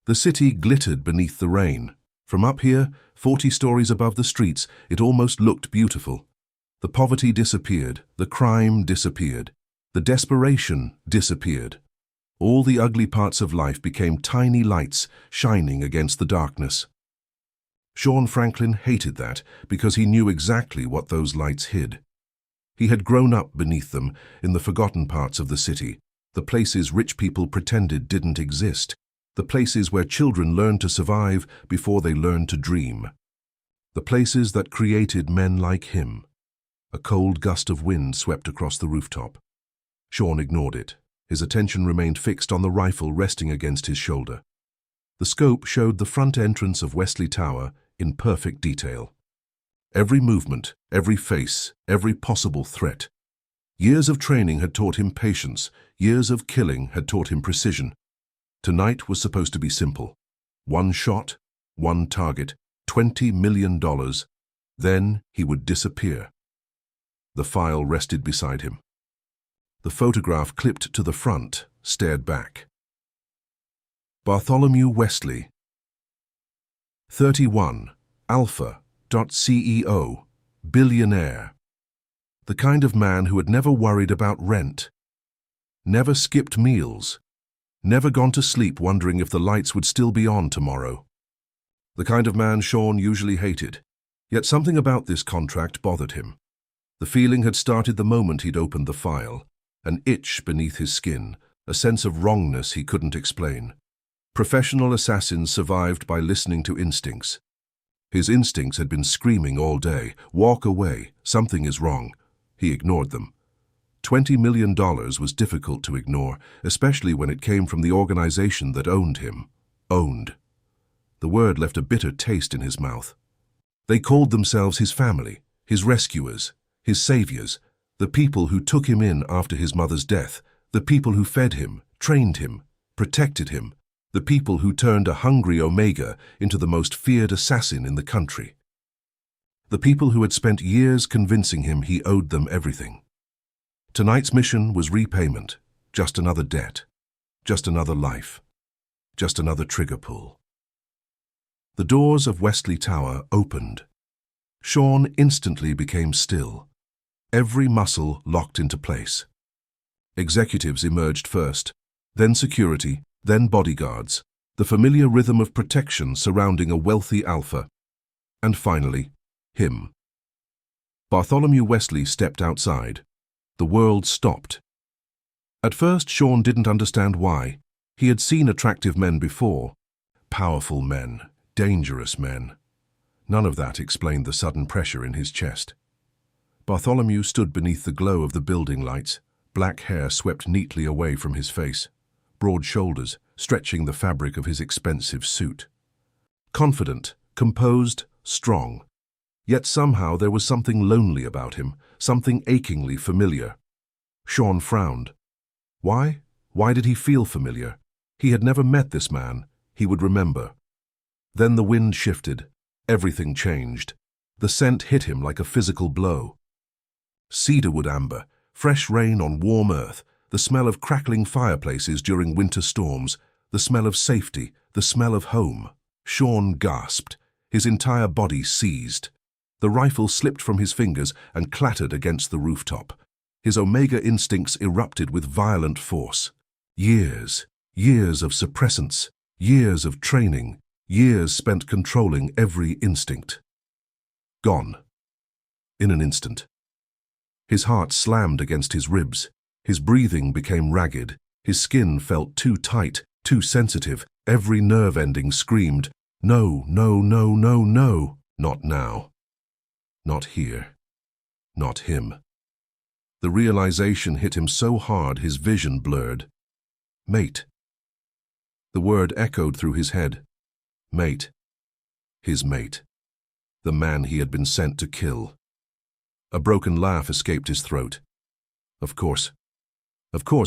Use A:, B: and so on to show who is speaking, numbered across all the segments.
A: The city glittered beneath the rain. From up here, 40 stories above the streets, it almost looked beautiful. The poverty disappeared, the crime disappeared, the desperation disappeared. All the ugly parts of life became tiny lights shining against the darkness. Shawn Franklin hated that because he knew exactly what those lights hid. He had grown up beneath them in the forgotten parts of the city, the places rich people pretended didn't exist, the places where children learned to survive before they learned to dream, the places that created men like him. A cold gust of wind swept across the rooftop. Shawn ignored it. His attention remained fixed on the rifle resting against his shoulder. The scope showed the front entrance of Wesley Tower in perfect detail. Every movement, every face, every possible threat. Years of training had taught him patience, years of killing had taught him precision. Tonight was supposed to be simple. One shot, one target, $20 million. Then he would disappear. The file rested beside him. The photograph clipped to the front stared back. Bartholomew Wesley, 31, Alpha.CEO, billionaire. The kind of man who had never worried about rent, never skipped meals, never gone to sleep wondering if the lights would still be on tomorrow. The kind of man Shawn usually hated, yet something about this contract bothered him. The feeling had started the moment he'd opened the file, an itch beneath his skin, a sense of wrongness he couldn't explain. Professional assassins survived by listening to instincts. His instincts had been screaming all day, walk away, something is wrong. He ignored them. $20 million was difficult to ignore, especially when it came from the organization that owned him. Owned. The word left a bitter taste in his mouth. They called themselves his family, his rescuers, his saviors, the people who took him in after his mother's death, the people who fed him, trained him, protected him, the people who turned a hungry Omega into the most feared assassin in the country. The people who had spent years convincing him he owed them everything. Tonight's mission was repayment, just another debt, just another life, just another trigger pull. The doors of Wesley Tower opened. Shawn instantly became still. Every muscle locked into place. Executives emerged first, then security, then bodyguards, the familiar rhythm of protection surrounding a wealthy alpha. And finally, him. Bartholomew Wesley stepped outside. The world stopped. At first, Shawn didn't understand why. He had seen attractive men before. Powerful men, dangerous men. None of that explained the sudden pressure in his chest. Bartholomew stood beneath the glow of the building lights, black hair swept neatly away from his face, broad shoulders stretching the fabric of his expensive suit. Confident, composed, strong. Yet somehow there was something lonely about him, something achingly familiar. Shawn frowned. Why? Why did he feel familiar? He had never met this man. He would remember. Then the wind shifted. Everything changed. The scent hit him like a physical blow. Cedarwood amber, fresh rain on warm earth, the smell of crackling fireplaces during winter storms, the smell of safety, the smell of home. Shawn gasped. His entire body seized. The rifle slipped from his fingers and clattered against the rooftop. His Omega instincts erupted with violent force. Years of suppressants, years of training, years spent controlling every instinct. Gone. In an instant. His heart slammed against his ribs. His breathing became ragged. His skin felt too tight, too sensitive. Every nerve ending screamed, "No, no, no, no, no, not now. Not here. Not him." The realization hit him so hard his vision blurred. Mate. The word echoed through his head. Mate. His mate. The man he had been sent to kill. A broken laugh escaped his throat. Of course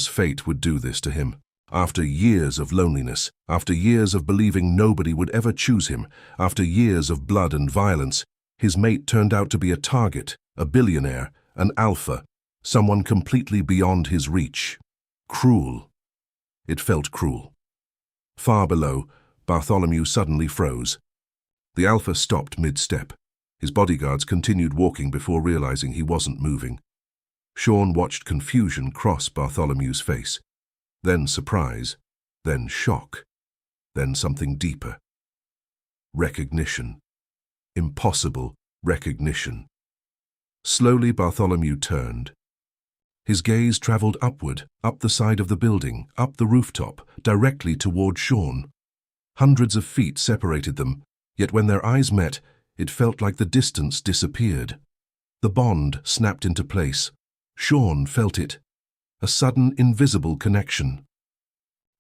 A: fate would do this to him. After years of loneliness, after years of believing nobody would ever choose him, after years of blood and violence, his mate turned out to be a target, a billionaire, an alpha, someone completely beyond his reach. Cruel. It felt cruel. Far below, Bartholomew suddenly froze. The Alpha stopped mid-step. His bodyguards continued walking before realizing he wasn't moving. Shawn watched confusion cross Bartholomew's face, then surprise, then shock, then something deeper. Recognition. Impossible recognition. Slowly Bartholomew turned. His gaze traveled upward, up the side of the building, up the rooftop, directly toward Shawn. Hundreds of feet separated them, yet when their eyes met, it felt like the distance disappeared. The bond snapped into place. Shawn felt it. A sudden, invisible connection.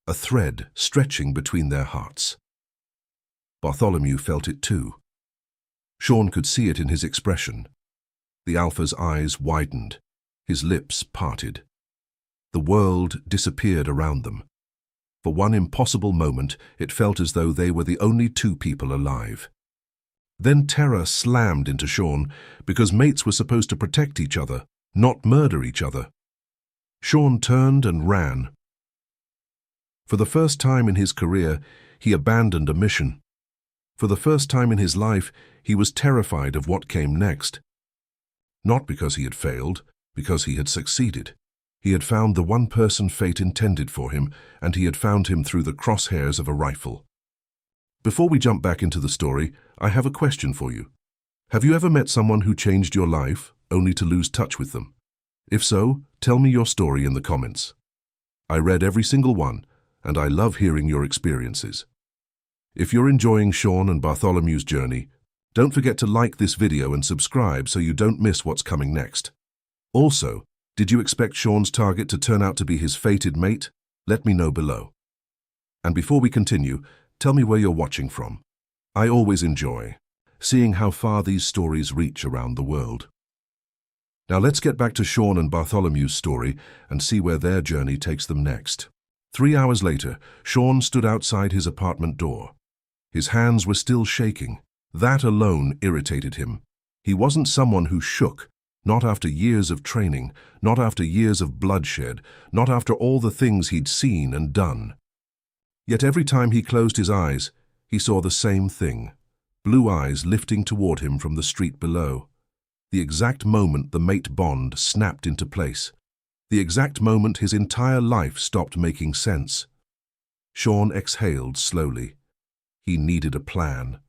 A: A thread stretching between their hearts. Bartholomew felt it too. Shawn could see it in his expression. The Alpha's eyes widened. His lips parted. The world disappeared around them. For one impossible moment, it felt as though they were the only two people alive. Then terror slammed into Shawn because mates were supposed to protect each other, not murder each other. Shawn turned and ran. For the first time in his career, he abandoned a mission. For the first time in his life, he was terrified of what came next. Not because he had failed, because he had succeeded. He had found the one person fate intended for him, and he had found him through the crosshairs of a rifle. Before we jump back into the story, I have a question for you. Have you ever met someone who changed your life, only to lose touch with them? If so, tell me your story in the comments. I read every single one, and I love hearing your experiences. If you're enjoying Shawn and Bartholomew's journey, don't forget to like this video and subscribe so you don't miss what's coming next. Also, did you expect Shawn's target to turn out to be his fated mate? Let me know below. And before we continue, tell me where you're watching from. I always enjoy seeing how far these stories reach around the world. Now let's get back to Shawn and Bartholomew's story and see where their journey takes them next. 3 hours later, Shawn stood outside his apartment door. His hands were still shaking. That alone irritated him. He wasn't someone who shook, not after years of training, not after years of bloodshed, not after all the things he'd seen and done. Yet every time he closed his eyes, he saw the same thing, blue eyes lifting toward him from the street below. The exact moment the mate bond snapped into place. The exact moment his entire life stopped making sense. Shawn exhaled slowly. He needed a plan.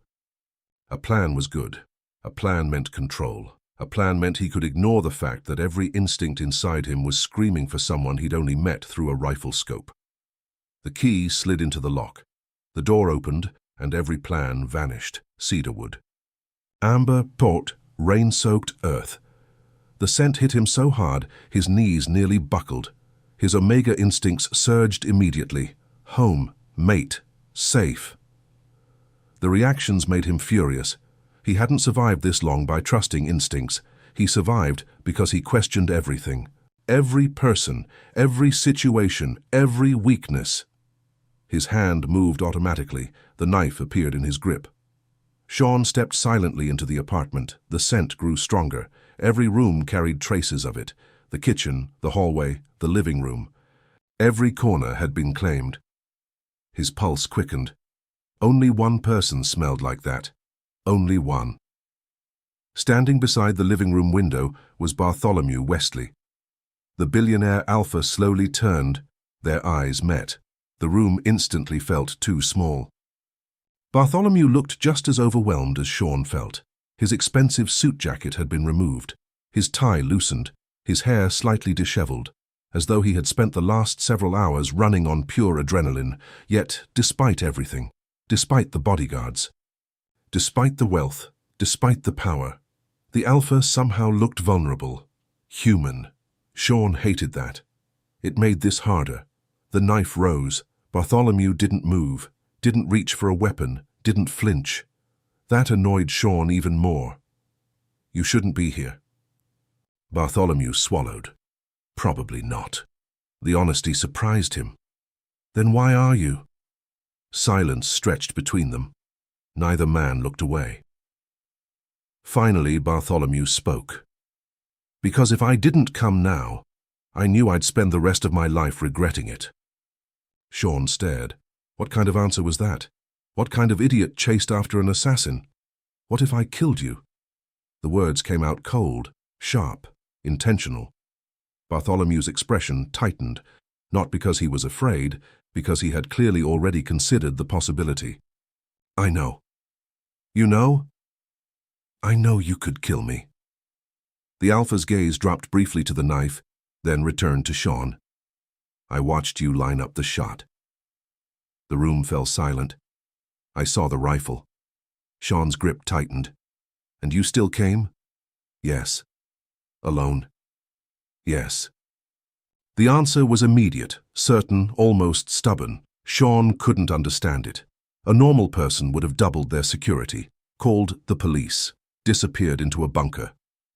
A: A plan was good. A plan meant control. A plan meant he could ignore the fact that every instinct inside him was screaming for someone he'd only met through a rifle scope. The key slid into the lock. The door opened, and every plan vanished. Cedarwood. Amber, port, rain-soaked earth. The scent hit him so hard, his knees nearly buckled. His Omega instincts surged immediately. Home, mate, safe. The reactions made him furious. He hadn't survived this long by trusting instincts. He survived because he questioned everything. Every person, every situation, every weakness. His hand moved automatically. The knife appeared in his grip. Shawn stepped silently into the apartment. The scent grew stronger. Every room carried traces of it. The kitchen, the hallway, the living room. Every corner had been claimed. His pulse quickened. Only one person smelled like that. Only one. Standing beside the living room window was Bartholomew Wesley. The billionaire Alpha slowly turned. Their eyes met. The room instantly felt too small. Bartholomew looked just as overwhelmed as Shawn felt. His expensive suit jacket had been removed. His tie loosened. His hair slightly disheveled, as though he had spent the last several hours running on pure adrenaline. Yet, despite everything, despite the bodyguards, despite the wealth, despite the power, the Alpha somehow looked vulnerable, human. Shawn hated that. It made this harder. The knife rose. Bartholomew didn't move, didn't reach for a weapon, didn't flinch. That annoyed Shawn even more. You shouldn't be here. Bartholomew swallowed. Probably not. The honesty surprised him. Then why are you? Silence stretched between them. Neither man looked away. Finally, Bartholomew spoke. Because if I didn't come now, I knew I'd spend the rest of my life regretting it. Shawn stared. What kind of answer was that? What kind of idiot chased after an assassin? What if I killed you? The words came out cold, sharp, intentional. Bartholomew's expression tightened, not because he was afraid, because he had clearly already considered the possibility. I know. You know? I know you could kill me. The Alpha's gaze dropped briefly to the knife, then returned to Shawn. I watched you line up the shot. The room fell silent. I saw the rifle. Shawn's grip tightened. And you still came? Yes. Alone? Yes. The answer was immediate, certain, almost stubborn. Shawn couldn't understand it. A normal person would have doubled their security, called the police, disappeared into a bunker.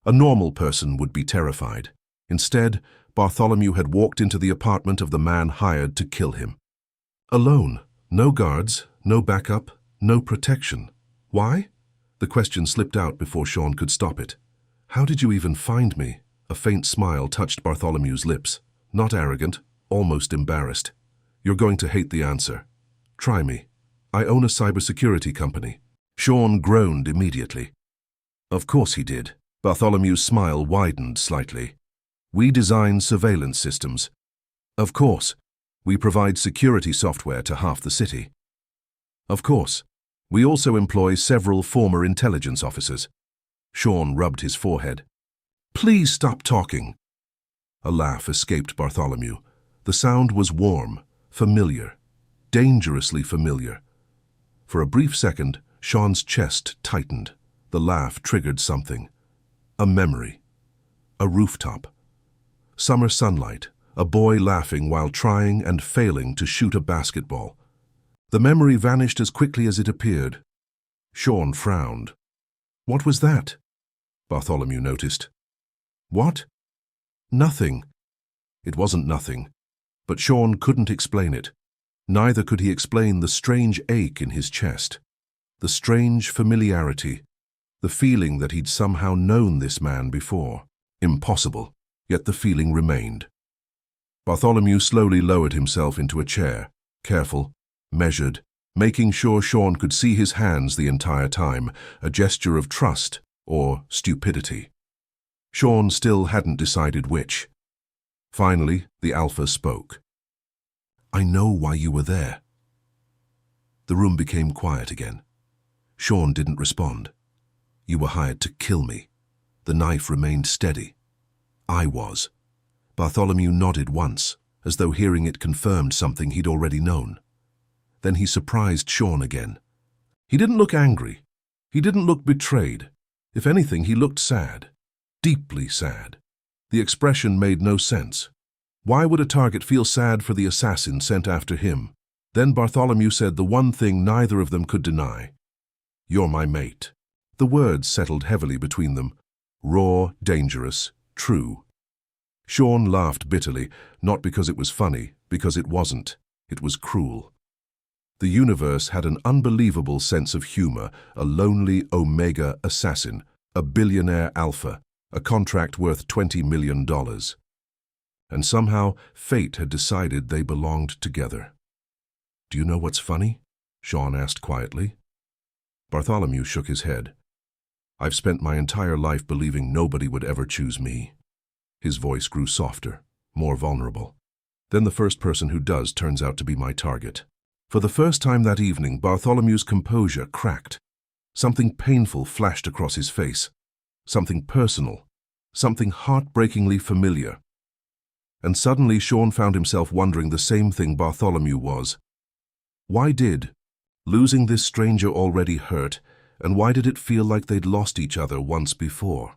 A: A normal person would be terrified. Instead, Bartholomew had walked into the apartment of the man hired to kill him. Alone, no guards, no backup, no protection. Why? The question slipped out before Shawn could stop it. How did you even find me? A faint smile touched Bartholomew's lips. Not arrogant, almost embarrassed. You're going to hate the answer. Try me. I own a cybersecurity company. Shawn groaned immediately. Of course he did. Bartholomew's smile widened slightly. We design surveillance systems. Of course. We provide security software to half the city. Of course. We also employ several former intelligence officers. Shawn rubbed his forehead. Please stop talking. A laugh escaped Bartholomew. The sound was warm, familiar, dangerously familiar. For a brief second, Shawn's chest tightened. The laugh triggered something. A memory. A rooftop. Summer sunlight, a boy laughing while trying and failing to shoot a basketball. The memory vanished as quickly as it appeared. Shawn frowned. What was that? Bartholomew noticed. What? Nothing. It wasn't nothing, but Shawn couldn't explain it. Neither could he explain the strange ache in his chest, the strange familiarity, the feeling that he'd somehow known this man before. Impossible, yet the feeling remained. Bartholomew slowly lowered himself into a chair, careful, measured, making sure Shawn could see his hands the entire time, a gesture of trust or stupidity. Shawn still hadn't decided which. Finally, the Alpha spoke. I know why you were there. The room became quiet again. Shawn didn't respond. You were hired to kill me. The knife remained steady. I was. Bartholomew nodded once, as though hearing it confirmed something he'd already known. Then he surprised Shawn again. He didn't look angry. He didn't look betrayed. If anything, he looked sad. Deeply sad. The expression made no sense. Why would a target feel sad for the assassin sent after him? Then Bartholomew said the one thing neither of them could deny. You're my mate. The words settled heavily between them. Raw, dangerous, true. Shawn laughed bitterly, not because it was funny, because it wasn't. It was cruel. The universe had an unbelievable sense of humor, a lonely Omega assassin, a billionaire alpha, a contract worth $20 million. And somehow, fate had decided they belonged together. Do you know what's funny? Shawn asked quietly. Bartholomew shook his head. I've spent my entire life believing nobody would ever choose me. His voice grew softer, more vulnerable. Then the first person who does turns out to be my target. For the first time that evening, Bartholomew's composure cracked. Something painful flashed across his face. Something personal. Something heartbreakingly familiar. And suddenly Shawn found himself wondering the same thing Bartholomew was. Why did losing this stranger already hurt, and why did it feel like they'd lost each other once before?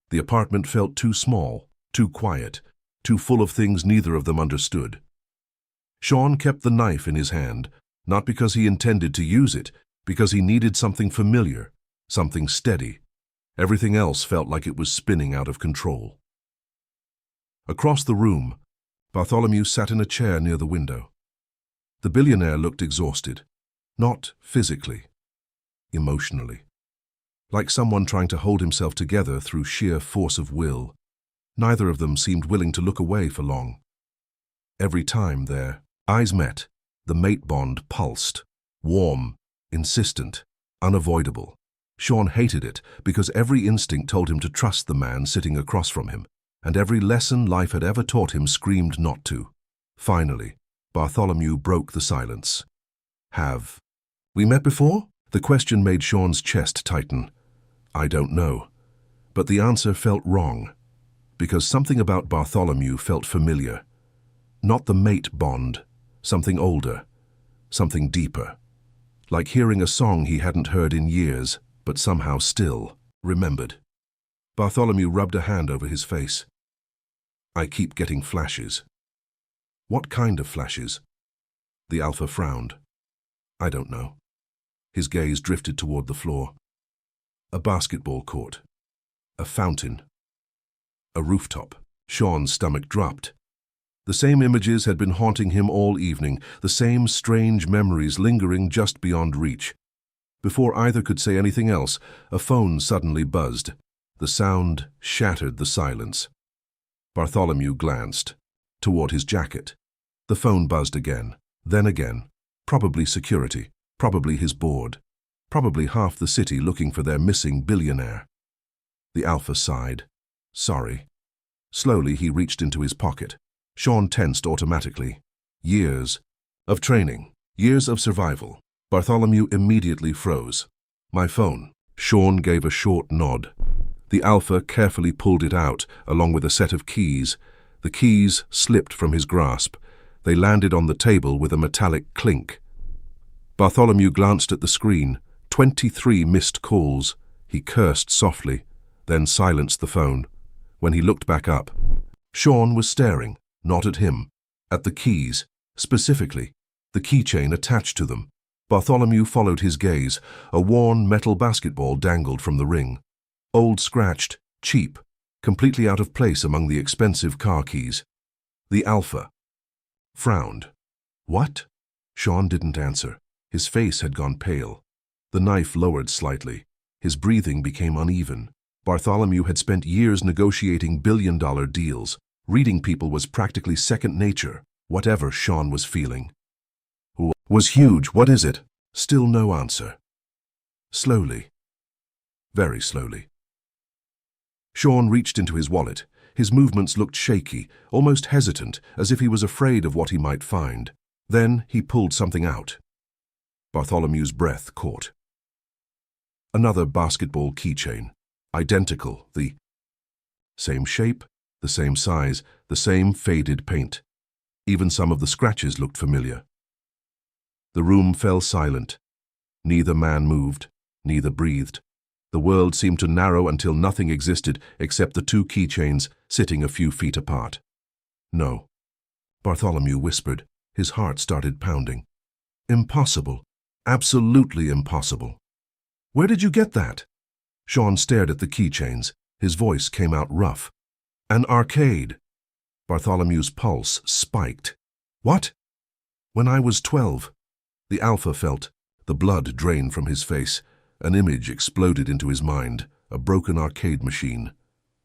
A: The apartment felt too small, too quiet, too full of things neither of them understood. Shawn kept the knife in his hand, not because he intended to use it, because he needed something familiar, something steady. Everything else felt like it was spinning out of control. Across the room, Bartholomew sat in a chair near the window. The billionaire looked exhausted, not physically, emotionally. Like someone trying to hold himself together through sheer force of will. Neither of them seemed willing to look away for long. Every time their eyes met, the mate bond pulsed, Warm, insistent, unavoidable. Shawn hated it because every instinct told him to trust the man sitting across from him, and every lesson life had ever taught him screamed not to. Finally, Bartholomew broke the silence. Have we met before? The question made Shawn's chest tighten. I don't know. But the answer felt wrong, because something about Bartholomew felt familiar. Not the mate bond, something older, something deeper. Like hearing a song he hadn't heard in years, but somehow still remembered. Bartholomew rubbed a hand over his face. I keep getting flashes. What kind of flashes? The Alpha frowned. I don't know. His gaze drifted toward the floor. A basketball court. A fountain. A rooftop. Shawn's stomach dropped. The same images had been haunting him all evening, the same strange memories lingering just beyond reach. Before either could say anything else, a phone suddenly buzzed. The sound shattered the silence. Bartholomew glanced toward his jacket. The phone buzzed again, then again. Probably security, probably his board, probably half the city looking for their missing billionaire. The Alpha sighed. Sorry. Slowly he reached into his pocket. Shawn tensed automatically. Years of training, years of survival. Bartholomew immediately froze. My phone. Shawn gave a short nod. The Alpha carefully pulled it out, along with a set of keys. The keys slipped from his grasp. They landed on the table with a metallic clink. Bartholomew glanced at the screen. 23 missed calls. He cursed softly, then silenced the phone. When he looked back up, Shawn was staring, not at him, at the keys, specifically, the keychain attached to them. Bartholomew followed his gaze. A worn metal basketball dangled from the ring. Old, scratched, cheap, completely out of place among the expensive car keys. The Alpha frowned. What? Shawn didn't answer. His face had gone pale. The knife lowered slightly. His breathing became uneven. Bartholomew had spent years negotiating billion-dollar deals. Reading people was practically second nature, whatever Shawn was feeling. Was huge. What is it? Still no answer. Slowly. Very slowly. Shawn reached into his wallet. His movements looked shaky, almost hesitant, as if he was afraid of what he might find. Then he pulled something out. Bartholomew's breath caught. Another basketball keychain. Identical, the same shape, the same size, the same faded paint. Even some of the scratches looked familiar. The room fell silent. Neither man moved, neither breathed. The world seemed to narrow until nothing existed except the two keychains sitting a few feet apart. No, Bartholomew whispered. His heart started pounding. Impossible. Absolutely impossible. Where did you get that? Shawn stared at the keychains. His voice came out rough. An arcade. Bartholomew's pulse spiked. What? When I was 12. The Alpha felt. The blood drained from his face. An image exploded into his mind. A broken arcade machine.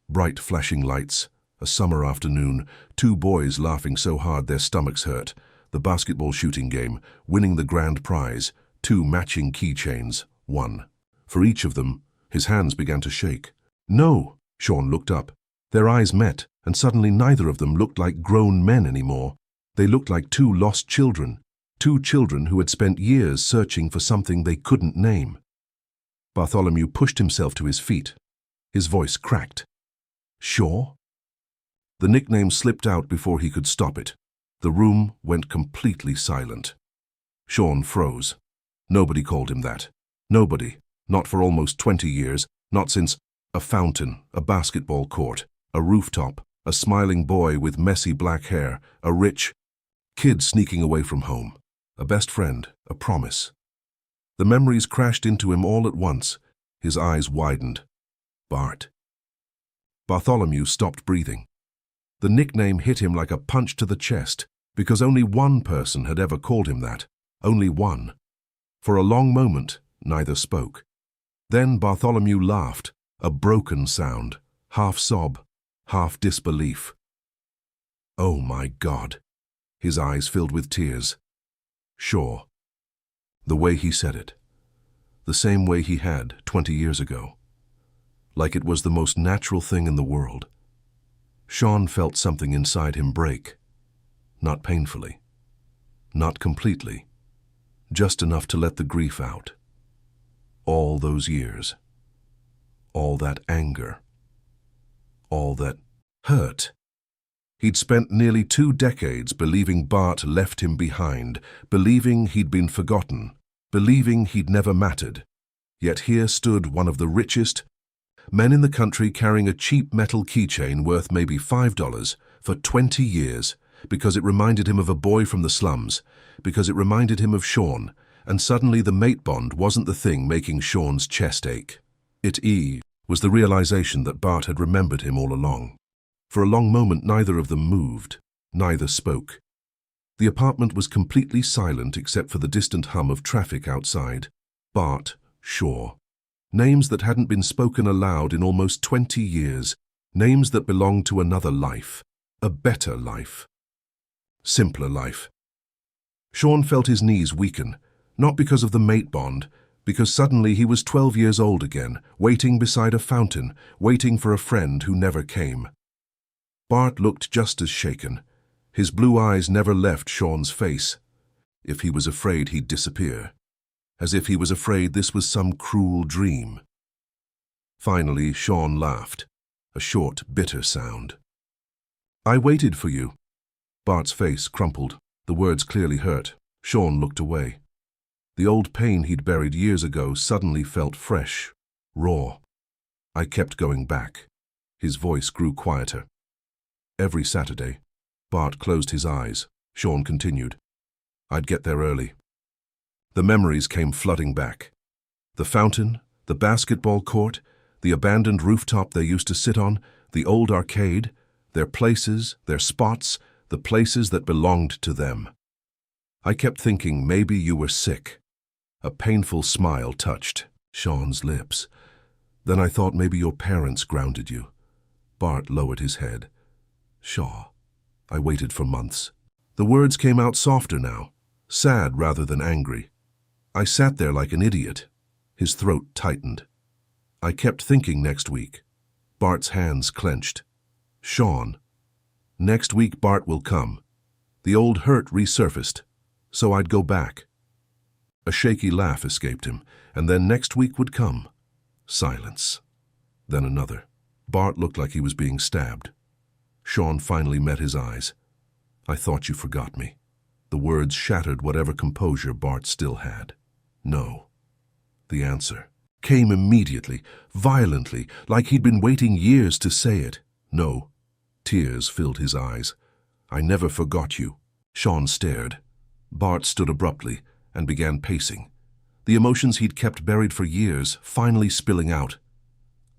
A: Bright flashing lights. A summer afternoon. Two boys laughing so hard their stomachs hurt. The basketball shooting game. Winning the grand prize. Two matching keychains. One. For each of them, his hands began to shake. No! Shawn looked up. Their eyes met, and suddenly neither of them looked like grown men anymore. They looked like two lost children. Two children who had spent years searching for something they couldn't name. Bartholomew pushed himself to his feet. His voice cracked. Shaw? The nickname slipped out before he could stop it. The room went completely silent. Shawn froze. Nobody called him that. Nobody. Not for almost 20 years. Not since a fountain, a basketball court, a rooftop, a smiling boy with messy black hair, a rich kid sneaking away from home, a best friend, a promise. The memories crashed into him all at once. His eyes widened. Bart. Bartholomew stopped breathing. The nickname hit him like a punch to the chest, because only one person had ever called him that. Only one. For a long moment, neither spoke. Then Bartholomew laughed, a broken sound, half sob, half disbelief. Oh my God. His eyes filled with tears. Shaw. The way he said it. The same way he had 20 years ago. Like it was the most natural thing in the world. Shawn felt something inside him break. Not painfully. Not completely. Just enough to let the grief out. All those years. All that anger. All that hurt. He'd spent nearly 2 decades believing Bart left him behind, believing he'd been forgotten, believing he'd never mattered. Yet here stood one of the richest men in the country carrying a cheap metal keychain worth maybe $5 for 20 years because it reminded him of a boy from the slums, because it reminded him of Shawn, and suddenly the mate bond wasn't the thing making Shawn's chest ache. It was the realization that Bart had remembered him all along. For a long moment neither of them moved, neither spoke. The apartment was completely silent except for the distant hum of traffic outside. Bart, Shaw. Names that hadn't been spoken aloud in almost 20 years, names that belonged to another life, a better life. Simpler life. Shawn felt his knees weaken, not because of the mate bond, because suddenly he was 12 years old again, waiting beside a fountain, waiting for a friend who never came. Bart looked just as shaken. His blue eyes never left Shawn's face. If he was afraid he'd disappear. As if he was afraid this was some cruel dream. Finally, Shawn laughed, a short, bitter sound. "I waited for you." Bart's face crumpled. The words clearly hurt. Shawn looked away. The old pain he'd buried years ago suddenly felt fresh, raw. "I kept going back." His voice grew quieter. "Every Saturday." Bart closed his eyes. Shawn continued. "I'd get there early." The memories came flooding back. The fountain, the basketball court, the abandoned rooftop they used to sit on, the old arcade, their places, their spots, the places that belonged to them. "I kept thinking maybe you were sick." A painful smile touched Shawn's lips. "Then I thought maybe your parents grounded you." Bart lowered his head. "Shaw, I waited for months." The words came out softer now, sad rather than angry. "I sat there like an idiot." His throat tightened. "I kept thinking next week." Bart's hands clenched. "Shawn, next week Bart will come." The old hurt resurfaced, so I'd go back. A shaky laugh escaped him, and then next week would come. Silence. Then another. Bart looked like he was being stabbed. Shawn finally met his eyes. "I thought you forgot me." The words shattered whatever composure Bart still had. "No." The answer came immediately, violently, like he'd been waiting years to say it. "No." Tears filled his eyes. "I never forgot you." Shawn stared. Bart stood abruptly and began pacing. The emotions he'd kept buried for years finally spilling out.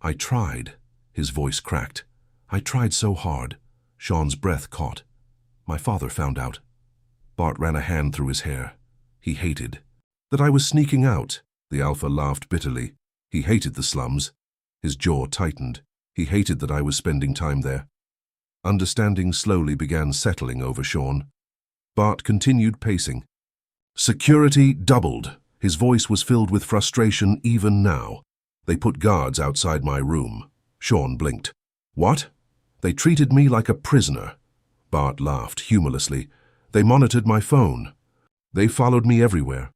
A: "I tried." His voice cracked. "I tried so hard." Shawn's breath caught. "My father found out." Bart ran a hand through his hair. He hated that I was sneaking out. The alpha laughed bitterly. He hated the slums. His jaw tightened. He hated that I was spending time there. Understanding slowly began settling over Shawn. Bart continued pacing. "Security doubled." His voice was filled with frustration even now. "They put guards outside my room." Shawn blinked. "What?" "They treated me like a prisoner." Bart laughed humorlessly. "They monitored my phone. They followed me everywhere.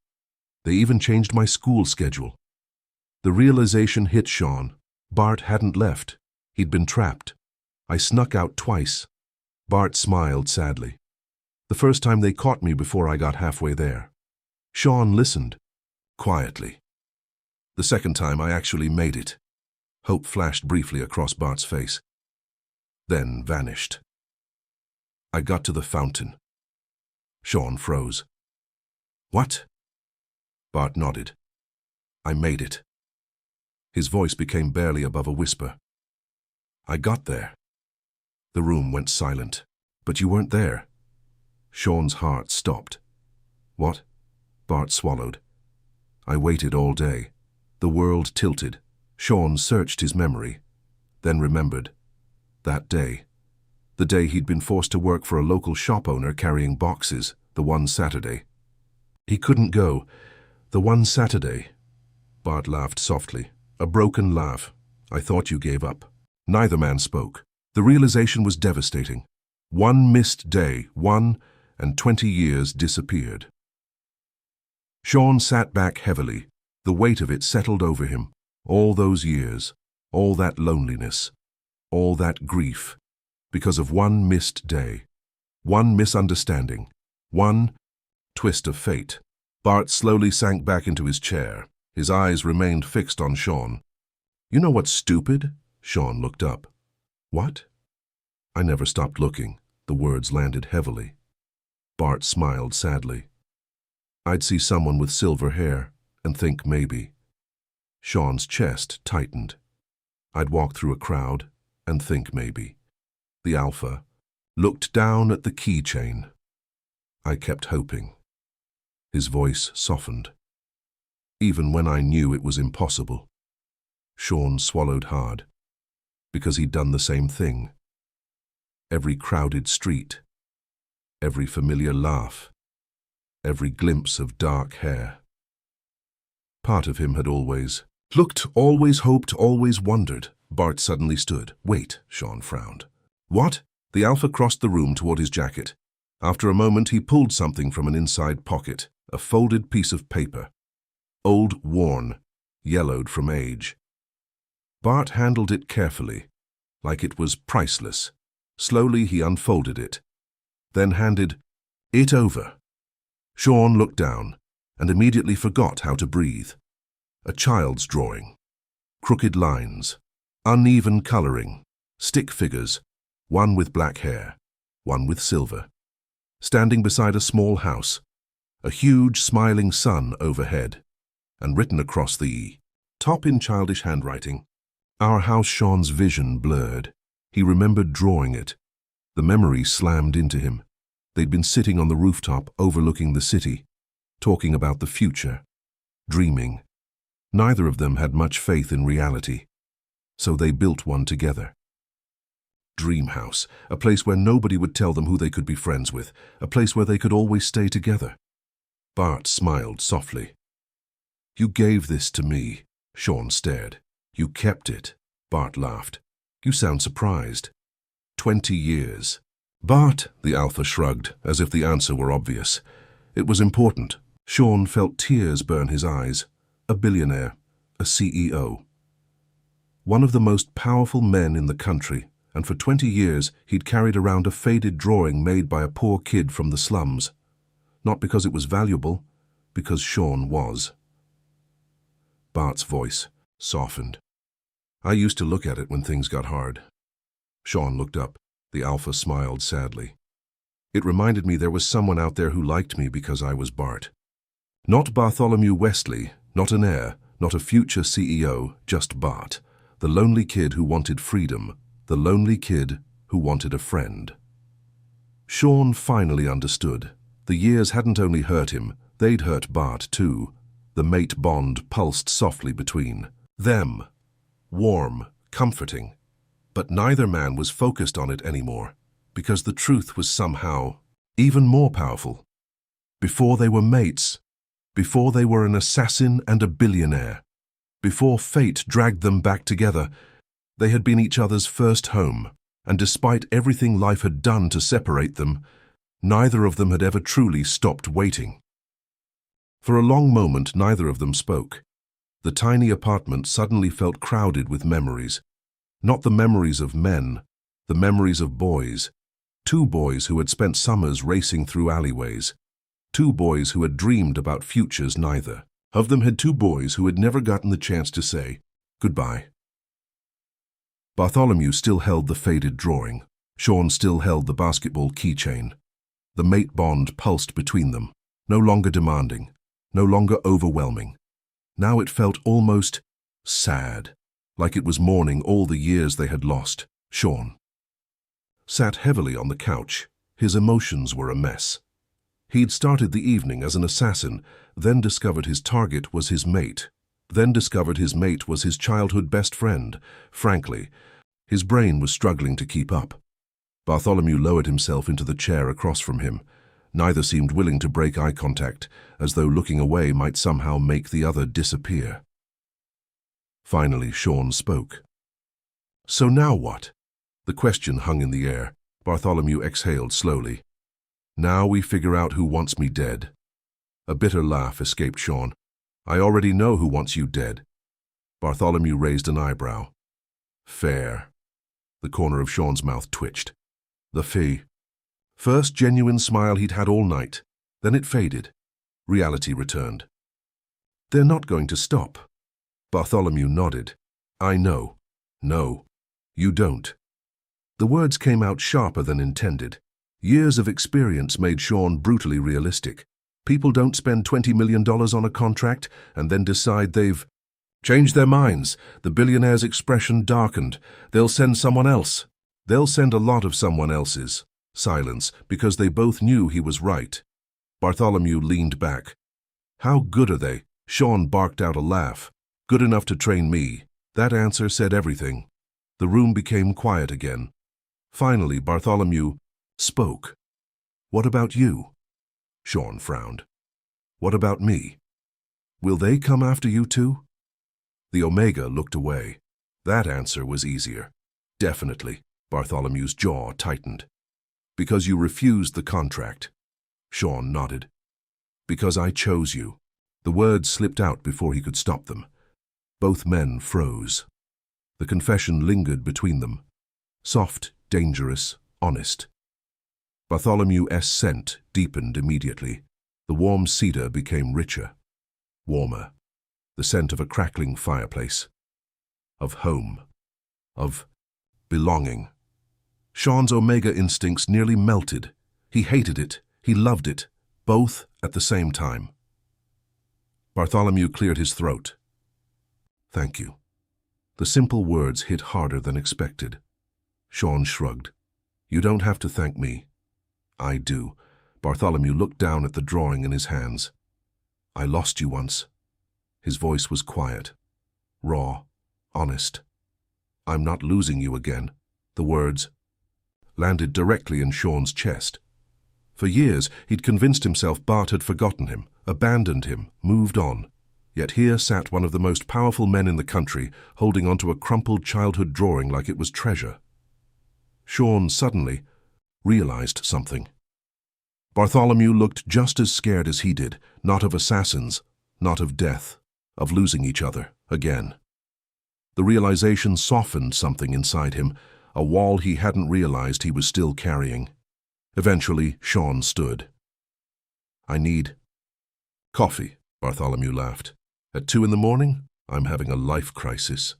A: They even changed my school schedule." The realization hit Shawn. Bart hadn't left. He'd been trapped. "I snuck out twice." Bart smiled sadly. "The first time they caught me before I got halfway there." Shawn listened, quietly. "The second time I actually made it." Hope flashed briefly across Bart's face, then vanished. "I got to the fountain." Shawn froze. "What?" Bart nodded. "I made it." His voice became barely above a whisper. "I got there." The room went silent. "But you weren't there." Shawn's heart stopped. "What?" Bart swallowed. "I waited all day." The world tilted. Shawn searched his memory, then remembered. That day. The day he'd been forced to work for a local shop owner carrying boxes, the one Saturday. He couldn't go, The one Saturday. Bart laughed softly, a broken laugh. I thought you gave up. Neither man spoke. The realization was devastating. One missed day, 20 years disappeared. Shawn sat back heavily. The weight of it settled over him. All those years, all that loneliness, all that grief, because of one missed day, one misunderstanding, one twist of fate. Bart slowly sank back into his chair. His eyes remained fixed on Shawn. You know what's stupid? Shawn looked up. What? I never stopped looking. The words landed heavily. Bart smiled sadly. I'd see someone with silver hair and think maybe. Shawn's chest tightened. I'd walk through a crowd and think maybe. The Alpha looked down at the keychain. I kept hoping. His voice softened. Even when I knew it was impossible. Shawn swallowed hard, because he'd done the same thing. Every crowded street, every familiar laugh, every glimpse of dark hair. Part of him had always looked, always hoped, always wondered. Bart suddenly stood. Wait, Shawn frowned. What? The Alpha crossed the room toward his jacket. After a moment, he pulled something from an inside pocket, a folded piece of paper. Old, worn, yellowed from age. Bart handled it carefully, like it was priceless. Slowly he unfolded it, then handed it over. Shawn looked down and immediately forgot how to breathe. A child's drawing. Crooked lines, uneven coloring, stick figures, one with black hair, one with silver. Standing beside a small house, a huge smiling sun overhead, and written across the top in childish handwriting. Our house. Shawn's vision blurred. He remembered drawing it. The memory slammed into him. They'd been sitting on the rooftop overlooking the city, talking about the future, dreaming. Neither of them had much faith in reality, so they built one together. Dream house, a place where nobody would tell them who they could be friends with, a place where they could always stay together. Bart smiled softly. You gave this to me. Shawn stared. You kept it. Bart laughed. You sound surprised. 20 years. Bart, the Alpha shrugged, as if the answer were obvious. It was important. Shawn felt tears burn his eyes. A billionaire, a CEO. One of the most powerful men in the country, and for 20 years he'd carried around a faded drawing made by a poor kid from the slums. Not because it was valuable, because Shawn was. Bart's voice softened. I used to look at it when things got hard. Shawn looked up. The Alpha smiled sadly. It reminded me there was someone out there who liked me because I was Bart. Not Bartholomew Wesley, not an heir, not a future CEO, just Bart, the lonely kid who wanted freedom, the lonely kid who wanted a friend. Shawn finally understood. The years hadn't only hurt him, they'd hurt Bart too. The mate bond pulsed softly between them. Warm, comforting. But neither man was focused on it anymore, because the truth was somehow even more powerful. Before they were mates, before they were an assassin and a billionaire, before fate dragged them back together, they had been each other's first home, and despite everything life had done to separate them, neither of them had ever truly stopped waiting. For a long moment, neither of them spoke. The tiny apartment suddenly felt crowded with memories. Not the memories of men, the memories of boys. Two boys who had spent summers racing through alleyways. Two boys who had dreamed about futures neither of them had. Two boys who had never gotten the chance to say goodbye. Bartholomew still held the faded drawing. Shawn still held the basketball keychain. The mate bond pulsed between them, no longer demanding, no longer overwhelming. Now it felt almost sad, like it was mourning all the years they had lost. Shawn sat heavily on the couch. His emotions were a mess. He'd started the evening as an assassin, then discovered his target was his mate, then discovered his mate was his childhood best friend. Frankly, his brain was struggling to keep up. Bartholomew lowered himself into the chair across from him. Neither seemed willing to break eye contact, as though looking away might somehow make the other disappear. Finally, Shawn spoke. "So now what?" The question hung in the air. Bartholomew exhaled slowly. "Now we figure out who wants me dead." A bitter laugh escaped Shawn. "I already know who wants you dead." Bartholomew raised an eyebrow. "Fair." The corner of Shawn's mouth twitched. The fee. First genuine smile he'd had all night. Then it faded. Reality returned. "They're not going to stop." Bartholomew nodded. "I know." "No, you don't." The words came out sharper than intended. Years of experience made Shawn brutally realistic. People don't spend $20 million on a contract and then decide they've changed their minds. The billionaire's expression darkened. "They'll send someone else." "They'll send a lot of someone else's." Silence, because they both knew he was right. Bartholomew leaned back. "How good are they?" Shawn barked out a laugh. "Good enough to train me." That answer said everything. The room became quiet again. Finally, Bartholomew spoke. "What about you?" Shawn frowned. "What about me? Will they come after you too?" The Omega looked away. That answer was easier. "Definitely." Bartholomew's jaw tightened. "Because you refused the contract." Shawn nodded. "Because I chose you." The words slipped out before he could stop them. Both men froze. The confession lingered between them. Soft, dangerous, honest. Bartholomew's scent deepened immediately. The warm cedar became richer, warmer. The scent of a crackling fireplace. Of home. Of belonging. Shawn's Omega instincts nearly melted. He hated it. He loved it. Both at the same time. Bartholomew cleared his throat. "Thank you." The simple words hit harder than expected. Shawn shrugged. "You don't have to thank me." "I do." Bartholomew looked down at the drawing in his hands. "I lost you once." His voice was quiet, raw, honest. "I'm not losing you again." The words landed directly in Shawn's chest. For years, he'd convinced himself Bart had forgotten him, abandoned him, moved on. Yet here sat one of the most powerful men in the country, holding onto a crumpled childhood drawing like it was treasure. Shawn suddenly realized something. Bartholomew looked just as scared as he did, not of assassins, not of death, of losing each other again. The realization softened something inside him, a wall he hadn't realized he was still carrying. Eventually, Shawn stood. "I need coffee," Bartholomew laughed. "At 2 in the morning? I'm having a life crisis."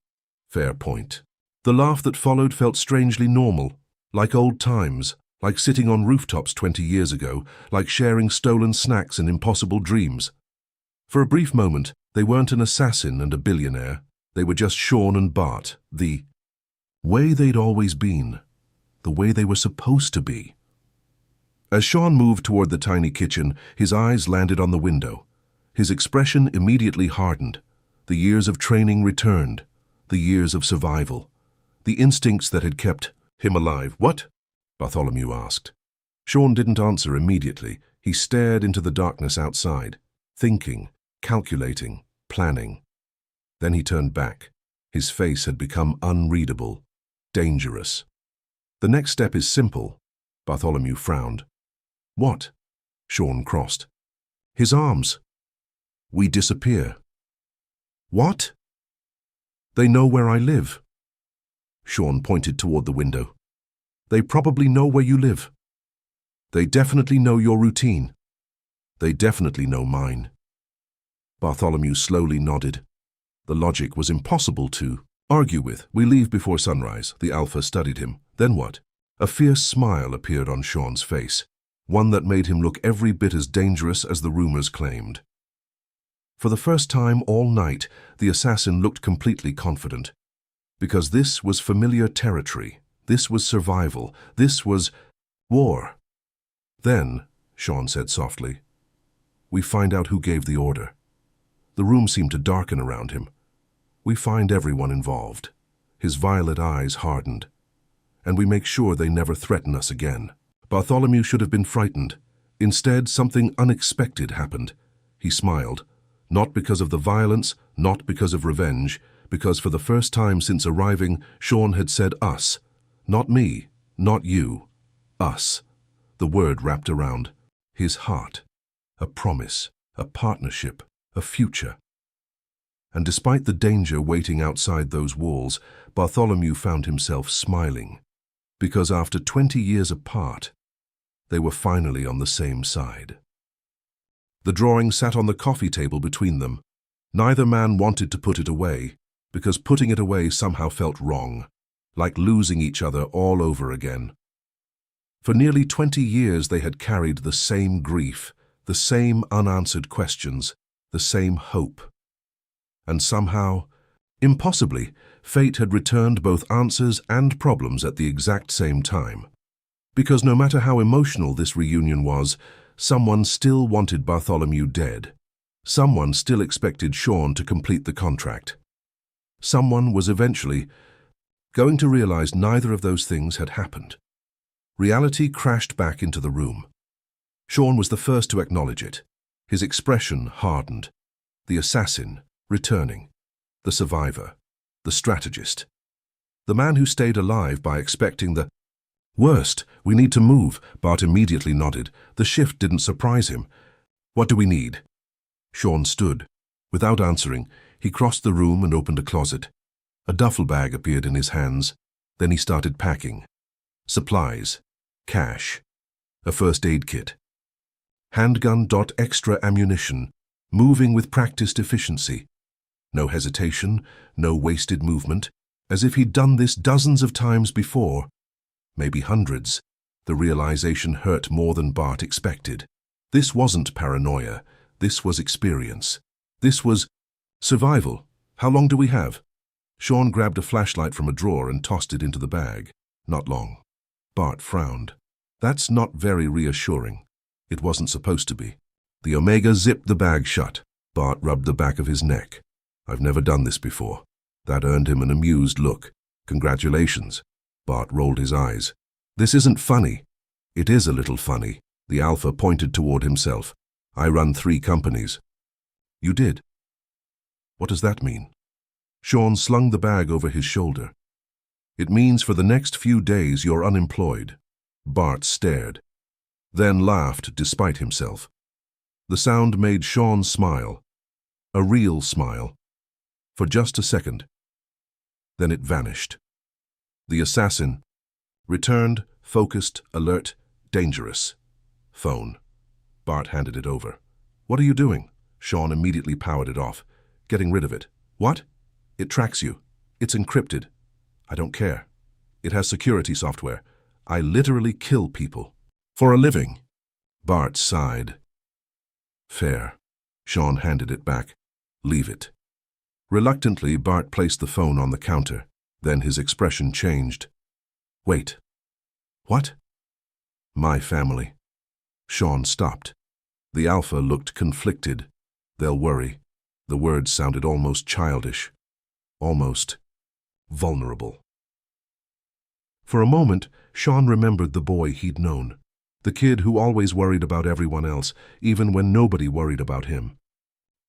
A: Fair point. The laugh that followed felt strangely normal, like old times, like sitting on rooftops 20 years ago, like sharing stolen snacks and impossible dreams. For a brief moment, they weren't an assassin and a billionaire. They were just Shawn and Bart, the way they'd always been, the way they were supposed to be. As Shawn moved toward the tiny kitchen, his eyes landed on the window. His expression immediately hardened. The years of training returned, the years of survival, the instincts that had kept him alive. "What?" Bartholomew asked. Shawn didn't answer immediately. He stared into the darkness outside, thinking, calculating, planning. Then he turned back. His face had become unreadable, dangerous. "The next step is simple." Bartholomew frowned. "What?" Shawn crossed. "His arms. We disappear." "What?" "They know where I live." Shawn pointed toward the window. "They probably know where you live. They definitely know your routine. They definitely know mine." Bartholomew slowly nodded. The logic was impossible to argue with. "We leave before sunrise." The Alpha studied him. "Then what?" A fierce smile appeared on Shawn's face, one that made him look every bit as dangerous as the rumors claimed. For the first time all night, the assassin looked completely confident. Because this was familiar territory. This was survival. This was war. "Then," Shawn said softly, "we find out who gave the order." The room seemed to darken around him. "We find everyone involved." His violet eyes hardened. "And we make sure they never threaten us again." Bartholomew should have been frightened. Instead, something unexpected happened. He smiled, not because of the violence, not because of revenge, because for the first time since arriving, Shawn had said us. Not me, not you. Us. The word wrapped around his heart. A promise, a partnership, a future. And despite the danger waiting outside those walls, Bartholomew found himself smiling. Because after 20 years apart, they were finally on the same side. The drawing sat on the coffee table between them. Neither man wanted to put it away, because putting it away somehow felt wrong, like losing each other all over again. For nearly 20 years they had carried the same grief, the same unanswered questions, the same hope. And somehow, impossibly, fate had returned both answers and problems at the exact same time. Because no matter how emotional this reunion was, someone still wanted Bartholomew dead. Someone still expected Shawn to complete the contract. Someone was eventually going to realize neither of those things had happened. Reality crashed back into the room. Shawn was the first to acknowledge it. His expression hardened. The assassin, returning. The survivor. The strategist. The man who stayed alive by expecting the worst. We need to move, Bart immediately nodded. The shift didn't surprise him. What do we need? Shawn stood. Without answering, he crossed the room and opened a closet. A duffel bag appeared in his hands. Then he started packing. Supplies. Cash. A first aid kit. Handgun. Extra ammunition. Moving with practiced efficiency. No hesitation, no wasted movement, as if he'd done this dozens of times before. Maybe hundreds. The realization hurt more than Bart expected. This wasn't paranoia. This was experience. This was survival. How long do we have? Shawn grabbed a flashlight from a drawer and tossed it into the bag. Not long. Bart frowned. That's not very reassuring. It wasn't supposed to be. The Omega zipped the bag shut. Bart rubbed the back of his neck. I've never done this before. That earned him an amused look. Congratulations. Bart rolled his eyes. This isn't funny. It is a little funny. The Alpha pointed toward himself. I run 3 companies. You did? What does that mean? Shawn slung the bag over his shoulder. It means for the next few days you're unemployed. Bart stared, then laughed despite himself. The sound made Shawn smile. A real smile. For just a second. Then it vanished. The assassin returned, focused, alert, dangerous. Phone. Bart handed it over. What are you doing? Shawn immediately powered it off. Getting rid of it. What? It tracks you. It's encrypted. I don't care. It has security software. I literally kill people. For a living. Bart sighed. Fair. Shawn handed it back. Leave it. Reluctantly, Bart placed the phone on the counter. Then his expression changed. Wait. What? My family. Shawn stopped. The Alpha looked conflicted. They'll worry. The words sounded almost childish. Almost vulnerable. For a moment, Shawn remembered the boy he'd known. The kid who always worried about everyone else, even when nobody worried about him.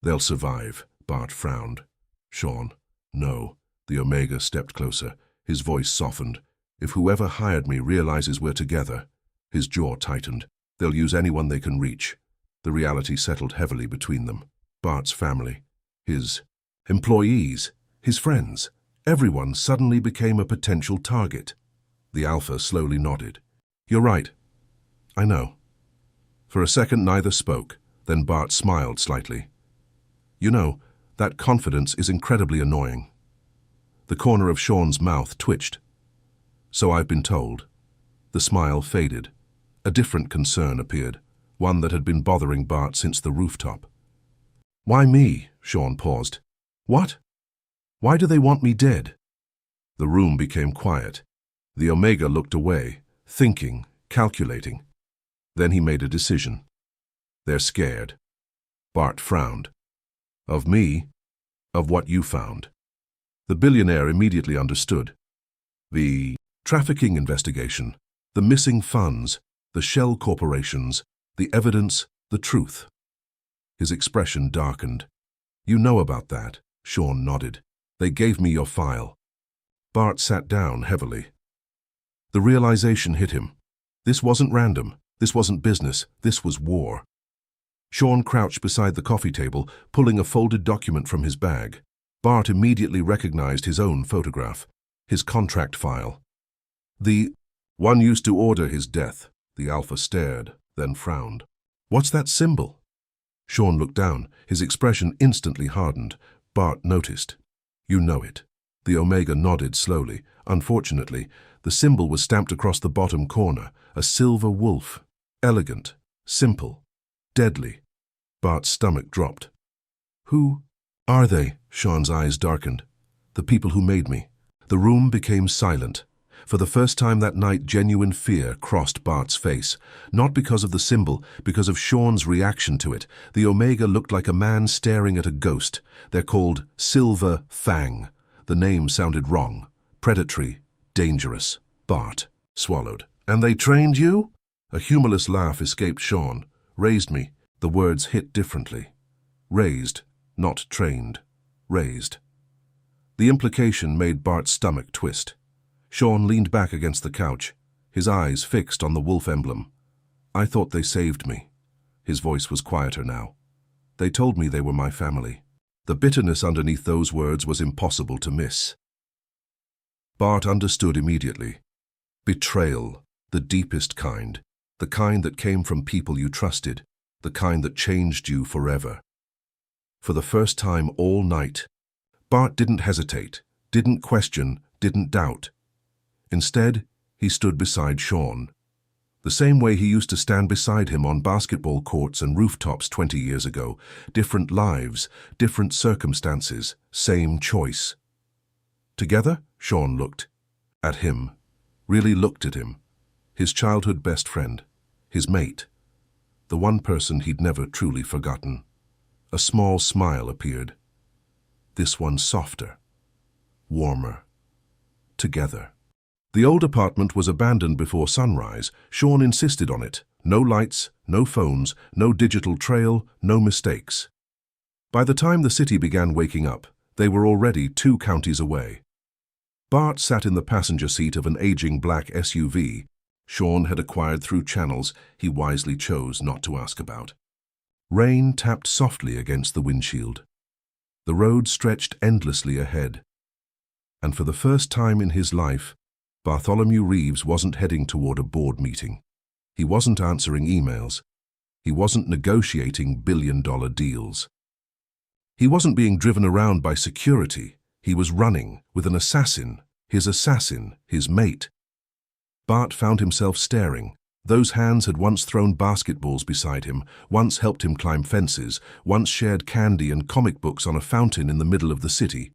A: They'll survive, Bart frowned. Shawn, no. The Omega stepped closer. His voice softened. If whoever hired me realizes we're together. His jaw tightened. They'll use anyone they can reach. The reality settled heavily between them. Bart's family. His employees. His friends. Everyone suddenly became a potential target. The Alpha slowly nodded. You're right. I know. For a second neither spoke. Then Bart smiled slightly. You know, that confidence is incredibly annoying. The corner of Shawn's mouth twitched. So I've been told. The smile faded. A different concern appeared, one that had been bothering Bart since the rooftop. Why me? Shawn paused. What? Why do they want me dead? The room became quiet. The Omega looked away, thinking, calculating. Then he made a decision. They're scared. Bart frowned. Of me? Of what you found? The billionaire immediately understood. The trafficking investigation, the missing funds, the shell corporations, The evidence, the truth. His expression darkened. You know about that, Shawn nodded. They gave me your file. Bart sat down heavily. The realization hit him. This wasn't random. This wasn't business. This was war. Shawn crouched beside the coffee table, pulling a folded document from his bag. Bart immediately recognized his own photograph, his contract file. The one used to order his death. The Alpha stared, then frowned. What's that symbol? Shawn looked down, his expression instantly hardened. Bart noticed. You know it. The Omega nodded slowly. Unfortunately, the symbol was stamped across the bottom corner, a silver wolf. Elegant, simple, deadly. Bart's stomach dropped. Who are they? Shawn's eyes darkened. The people who made me. The room became silent. For the first time that night, genuine fear crossed Bart's face. Not because of the symbol, because of Shawn's reaction to it. The Omega looked like a man staring at a ghost. They're called Silver Fang. The name sounded wrong. Predatory. Dangerous. Bart swallowed. And they trained you? A humorless laugh escaped Shawn. Raised me. The words hit differently. Raised, not trained. Raised. The implication made Bart's stomach twist. Shawn leaned back against the couch, his eyes fixed on the wolf emblem. I thought they saved me. His voice was quieter now. They told me they were my family. The bitterness underneath those words was impossible to miss. Bart understood immediately. Betrayal, the deepest kind. The kind that came from people you trusted. The kind that changed you forever. For the first time all night, Bart didn't hesitate, didn't question, didn't doubt. Instead, he stood beside Shawn. The same way he used to stand beside him on basketball courts and rooftops 20 years ago. Different lives, different circumstances, same choice. Together, Shawn looked at him, really looked at him. His childhood best friend, his mate, the one person he'd never truly forgotten. A small smile appeared. This one softer, warmer, together. The old apartment was abandoned before sunrise. Shawn insisted on it. No lights, no phones, no digital trail, no mistakes. By the time the city began waking up, they were already 2 counties away. Bart sat in the passenger seat of an aging black SUV Shawn had acquired through channels he wisely chose not to ask about. Rain tapped softly against the windshield. The road stretched endlessly ahead. And for the first time in his life, Bartholomew Reeves wasn't heading toward a board meeting. He wasn't answering emails. He wasn't negotiating billion-dollar deals. He wasn't being driven around by security. He was running with an assassin, his mate. Bart found himself staring. Those hands had once thrown basketballs beside him, once helped him climb fences, once shared candy and comic books on a fountain in the middle of the city.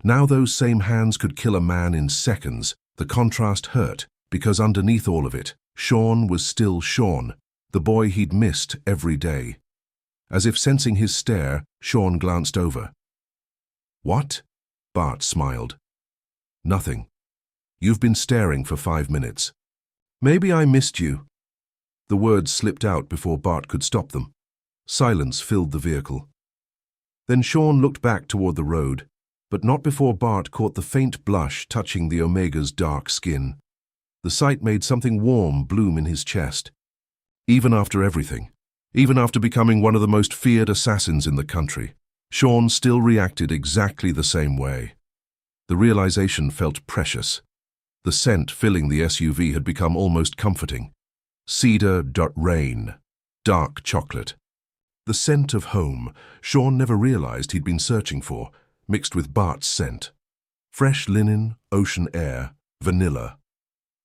A: Now those same hands could kill a man in seconds. The contrast hurt, because underneath all of it, Shawn was still Shawn, the boy he'd missed every day. As if sensing his stare, Shawn glanced over. What? Bart smiled. Nothing. You've been staring for 5 minutes. Maybe I missed you. The words slipped out before Bart could stop them. Silence filled the vehicle. Then Shawn looked back toward the road, but not before Bart caught the faint blush touching the Omega's dark skin. The sight made something warm bloom in his chest. Even after everything, even after becoming one of the most feared assassins in the country, Shawn still reacted exactly the same way. The realization felt precious. The scent filling the SUV had become almost comforting. Cedar.rain, dark chocolate. The scent of home Shawn never realized he'd been searching for, mixed with Bart's scent. Fresh linen, ocean air, vanilla.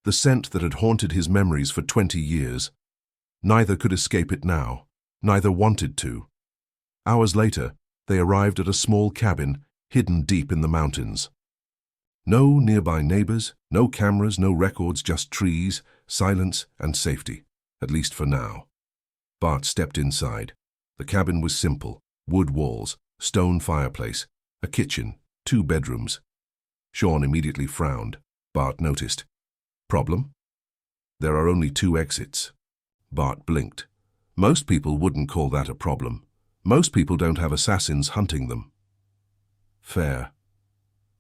A: The scent that had haunted his memories for 20 years. Neither could escape it now. Neither wanted to. Hours later, they arrived at a small cabin hidden deep in the mountains. No nearby neighbors, no cameras, no records, just trees, silence, and safety, at least for now. Bart stepped inside. The cabin was simple. Wood walls, stone fireplace, a kitchen, 2 bedrooms. Shawn immediately frowned. Bart noticed. Problem? There are only 2 exits. Bart blinked. Most people wouldn't call that a problem. Most people don't have assassins hunting them. Fair.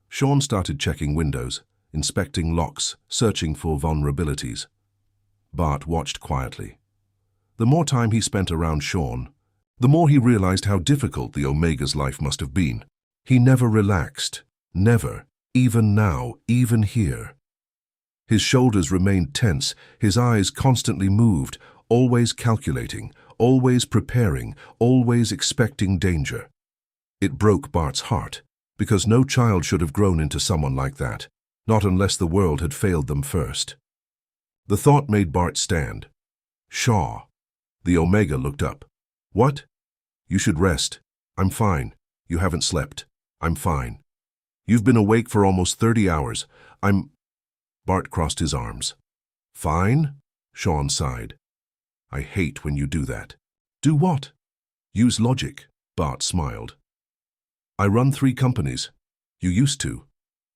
A: Shawn started checking windows, inspecting locks, searching for vulnerabilities. Bart watched quietly. The more time he spent around Shawn, the more he realized how difficult the Omega's life must have been. He never relaxed. Never. Even now, even here. His shoulders remained tense, his eyes constantly moved, always calculating, always preparing, always expecting danger. It broke Bart's heart, because no child should have grown into someone like that, not unless the world had failed them first. The thought made Bart stand. Shaw. The Omega looked up. What? You should rest. I'm fine. You haven't slept. I'm fine. You've been awake for almost 30 hours. Bart crossed his arms. Fine? Shawn sighed. I hate when you do that. Do what? Use logic, Bart smiled. I run 3 companies. You used to.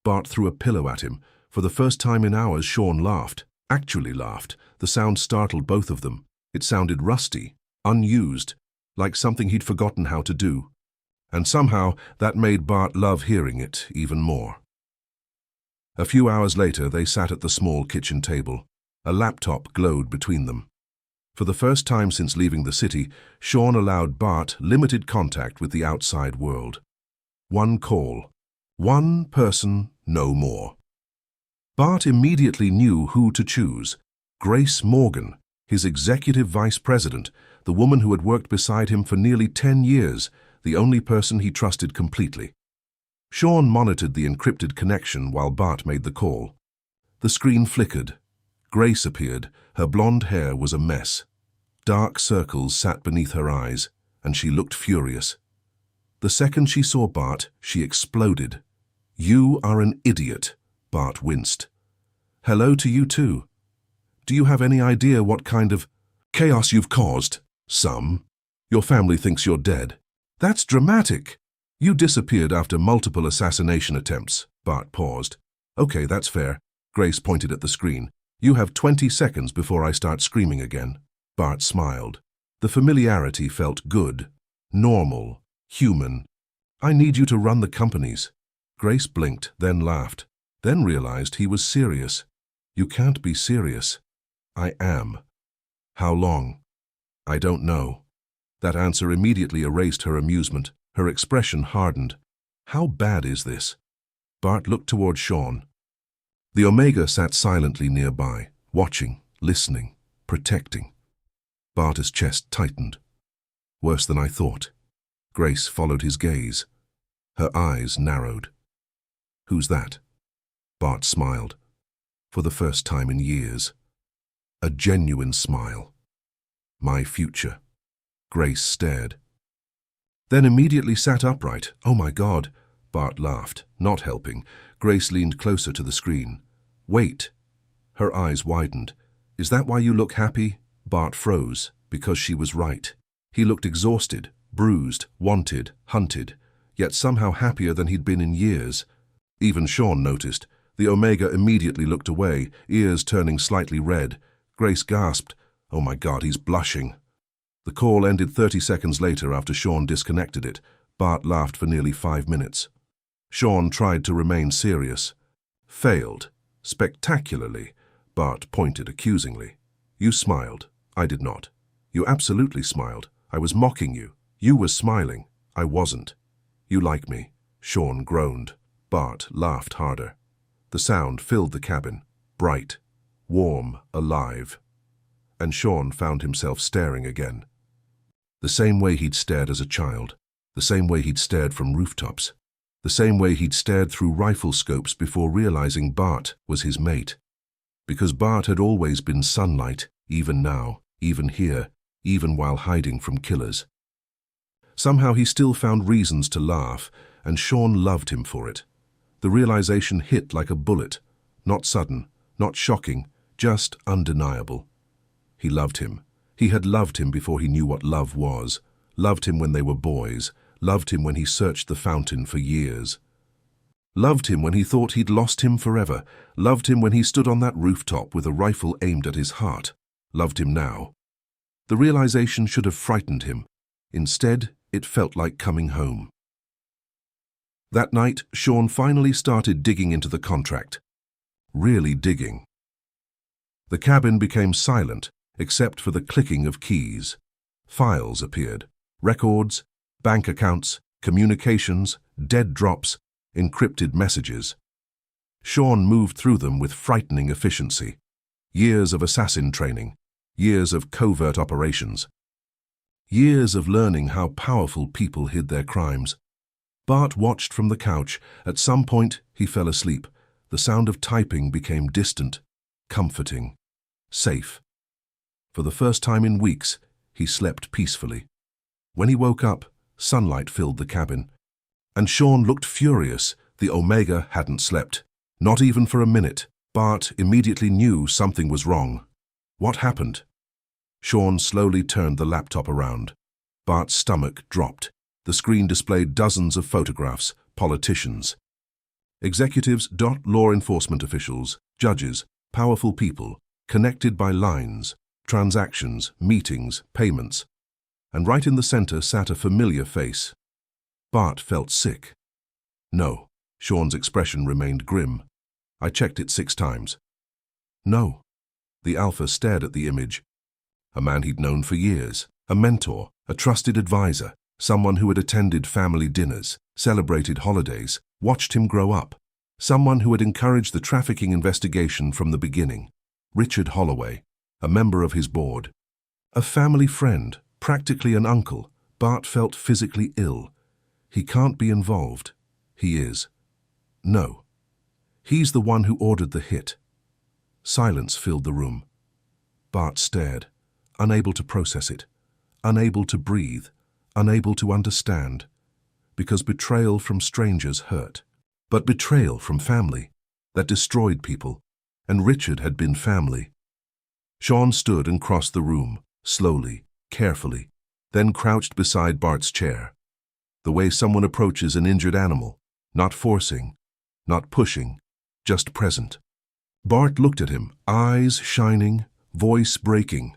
A: Bart threw a pillow at him. For the first time in hours, Shawn laughed. Actually laughed. The sound startled both of them. It sounded rusty, unused, like something he'd forgotten how to do. And somehow that made Bart love hearing it even more. A few hours later, they sat at the small kitchen table. A laptop glowed between them. For the first time since leaving the city, Shawn allowed Bart limited contact with the outside world. One call. One person, no more. Bart immediately knew who to choose. Grace Morgan, his executive vice president, the woman who had worked beside him for nearly 10 years, the only person he trusted completely. Shawn monitored the encrypted connection while Bart made the call. The screen flickered. Grace appeared. Her blonde hair was a mess. Dark circles sat beneath her eyes, and she looked furious. The second she saw Bart, she exploded. You are an idiot, Bart winced. Hello to you too. Do you have any idea what kind of chaos you've caused? Some. Your family thinks you're dead. That's dramatic. You disappeared after multiple assassination attempts. Bart paused. Okay, that's fair. Grace pointed at the screen. You have 20 seconds before I start screaming again. Bart smiled. The familiarity felt good, normal, human. I need you to run the companies. Grace blinked, then laughed, then realized he was serious. You can't be serious. I am. How long? I don't know. That answer immediately erased her amusement. Her expression hardened. How bad is this? Bart looked toward Shawn. The Omega sat silently nearby, watching, listening, protecting. Bart's chest tightened. Worse than I thought. Grace followed his gaze. Her eyes narrowed. Who's that? Bart smiled. For the first time in years. A genuine smile. My future. Grace stared. Then immediately sat upright. Oh my God. Bart laughed, not helping. Grace leaned closer to the screen. Wait. Her eyes widened. Is that why you look happy? Bart froze, because she was right. He looked exhausted, bruised, wanted, hunted, yet somehow happier than he'd been in years. Even Shawn noticed. The Omega immediately looked away, ears turning slightly red. Grace gasped. Oh my God, he's blushing. The call ended 30 seconds later after Shawn disconnected it. Bart laughed for nearly 5 minutes. Shawn tried to remain serious. Failed. Spectacularly. Bart pointed accusingly. You smiled. I did not. You absolutely smiled. I was mocking you. You were smiling. I wasn't. You like me. Shawn groaned. Bart laughed harder. The sound filled the cabin. Bright. Warm. Alive. And Shawn found himself staring again. The same way he'd stared as a child. The same way he'd stared from rooftops. The same way he'd stared through rifle scopes before realizing Bart was his mate. Because Bart had always been sunlight, even now, even here, even while hiding from killers. Somehow he still found reasons to laugh, and Shawn loved him for it. The realization hit like a bullet, not sudden, not shocking, just undeniable. He loved him. He had loved him before he knew what love was, loved him when they were boys, loved him when he searched the fountain for years. Loved him when he thought he'd lost him forever, loved him when he stood on that rooftop with a rifle aimed at his heart, loved him now. The realization should have frightened him. Instead, it felt like coming home. That night, Shawn finally started digging into the contract. Really digging. The cabin became silent, except for the clicking of keys. Files appeared. Records, bank accounts, communications, dead drops, encrypted messages. Shawn moved through them with frightening efficiency. Years of assassin training, years of covert operations, years of learning how powerful people hid their crimes. Bart watched from the couch. At some point, he fell asleep. The sound of typing became distant, comforting, safe. For the first time in weeks, he slept peacefully. When he woke up, sunlight filled the cabin. And Shawn looked furious. The Omega hadn't slept. Not even for a minute. Bart immediately knew something was wrong. What happened? Shawn slowly turned the laptop around. Bart's stomach dropped. The screen displayed dozens of photographs, politicians, executives, law enforcement officials, judges, powerful people, connected by lines, transactions, meetings, payments. And right in the center sat a familiar face. Bart felt sick. No, Shawn's expression remained grim. I checked it 6 times. No. The Alpha stared at the image. A man he'd known for years, a mentor, a trusted advisor, someone who had attended family dinners, celebrated holidays, watched him grow up, someone who had encouraged the trafficking investigation from the beginning. Richard Holloway, a member of his board, a family friend, practically an uncle. Bart felt physically ill. He can't be involved. He is. No. He's the one who ordered the hit. Silence filled the room. Bart stared, unable to process it, unable to breathe, unable to understand, because betrayal from strangers hurt. But betrayal from family, that destroyed people, and Richard had been family. Shawn stood and crossed the room, slowly, carefully, then crouched beside Bart's chair. The way someone approaches an injured animal, not forcing, not pushing, just present. Bart looked at him, eyes shining, voice breaking.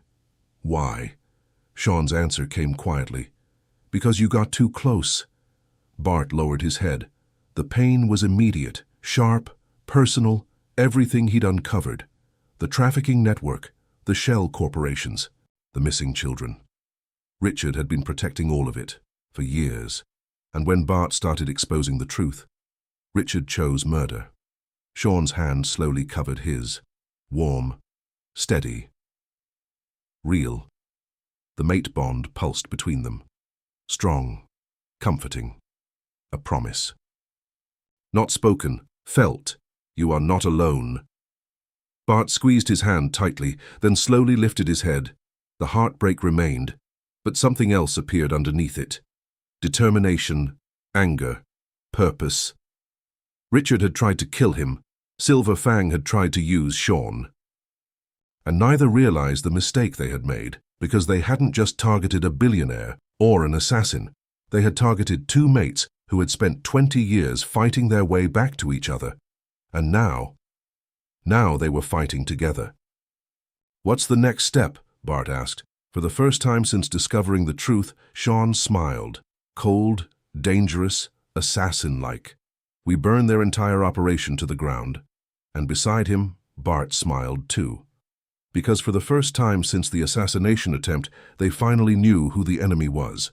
A: Why? Shawn's answer came quietly. Because you got too close. Bart lowered his head. The pain was immediate, sharp, personal, everything he'd uncovered. The trafficking network, the shell corporations, the missing children. Richard had been protecting all of it, for years. And when Bart started exposing the truth, Richard chose murder. Shawn's hand slowly covered his. Warm, steady, real. The mate bond pulsed between them. Strong, comforting, a promise. Not spoken, felt. You are not alone. Bart squeezed his hand tightly, then slowly lifted his head. The heartbreak remained, but something else appeared underneath it. Determination, anger, purpose. Richard had tried to kill him. Silver Fang had tried to use Shawn. And neither realized the mistake they had made, because they hadn't just targeted a billionaire or an assassin. They had targeted 2 mates who had spent 20 years fighting their way back to each other. And now they were fighting together. What's the next step? Bart asked. For the first time since discovering the truth, Shawn smiled. Cold, dangerous, assassin-like. We burn their entire operation to the ground. And beside him, Bart smiled too. Because for the first time since the assassination attempt, they finally knew who the enemy was.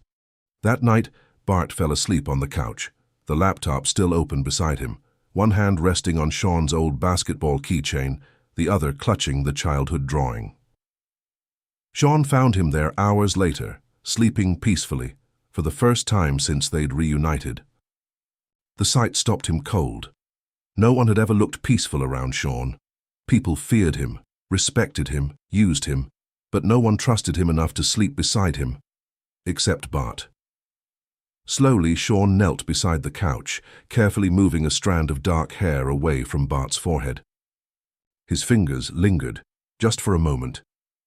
A: That night, Bart fell asleep on the couch, the laptop still open beside him, one hand resting on Shawn's old basketball keychain, the other clutching the childhood drawing. Shawn found him there hours later, sleeping peacefully, for the first time since they'd reunited. The sight stopped him cold. No one had ever looked peaceful around Shawn. People feared him, respected him, used him, but no one trusted him enough to sleep beside him, except Bart. Slowly, Shawn knelt beside the couch, carefully moving a strand of dark hair away from Bart's forehead. His fingers lingered, just for a moment.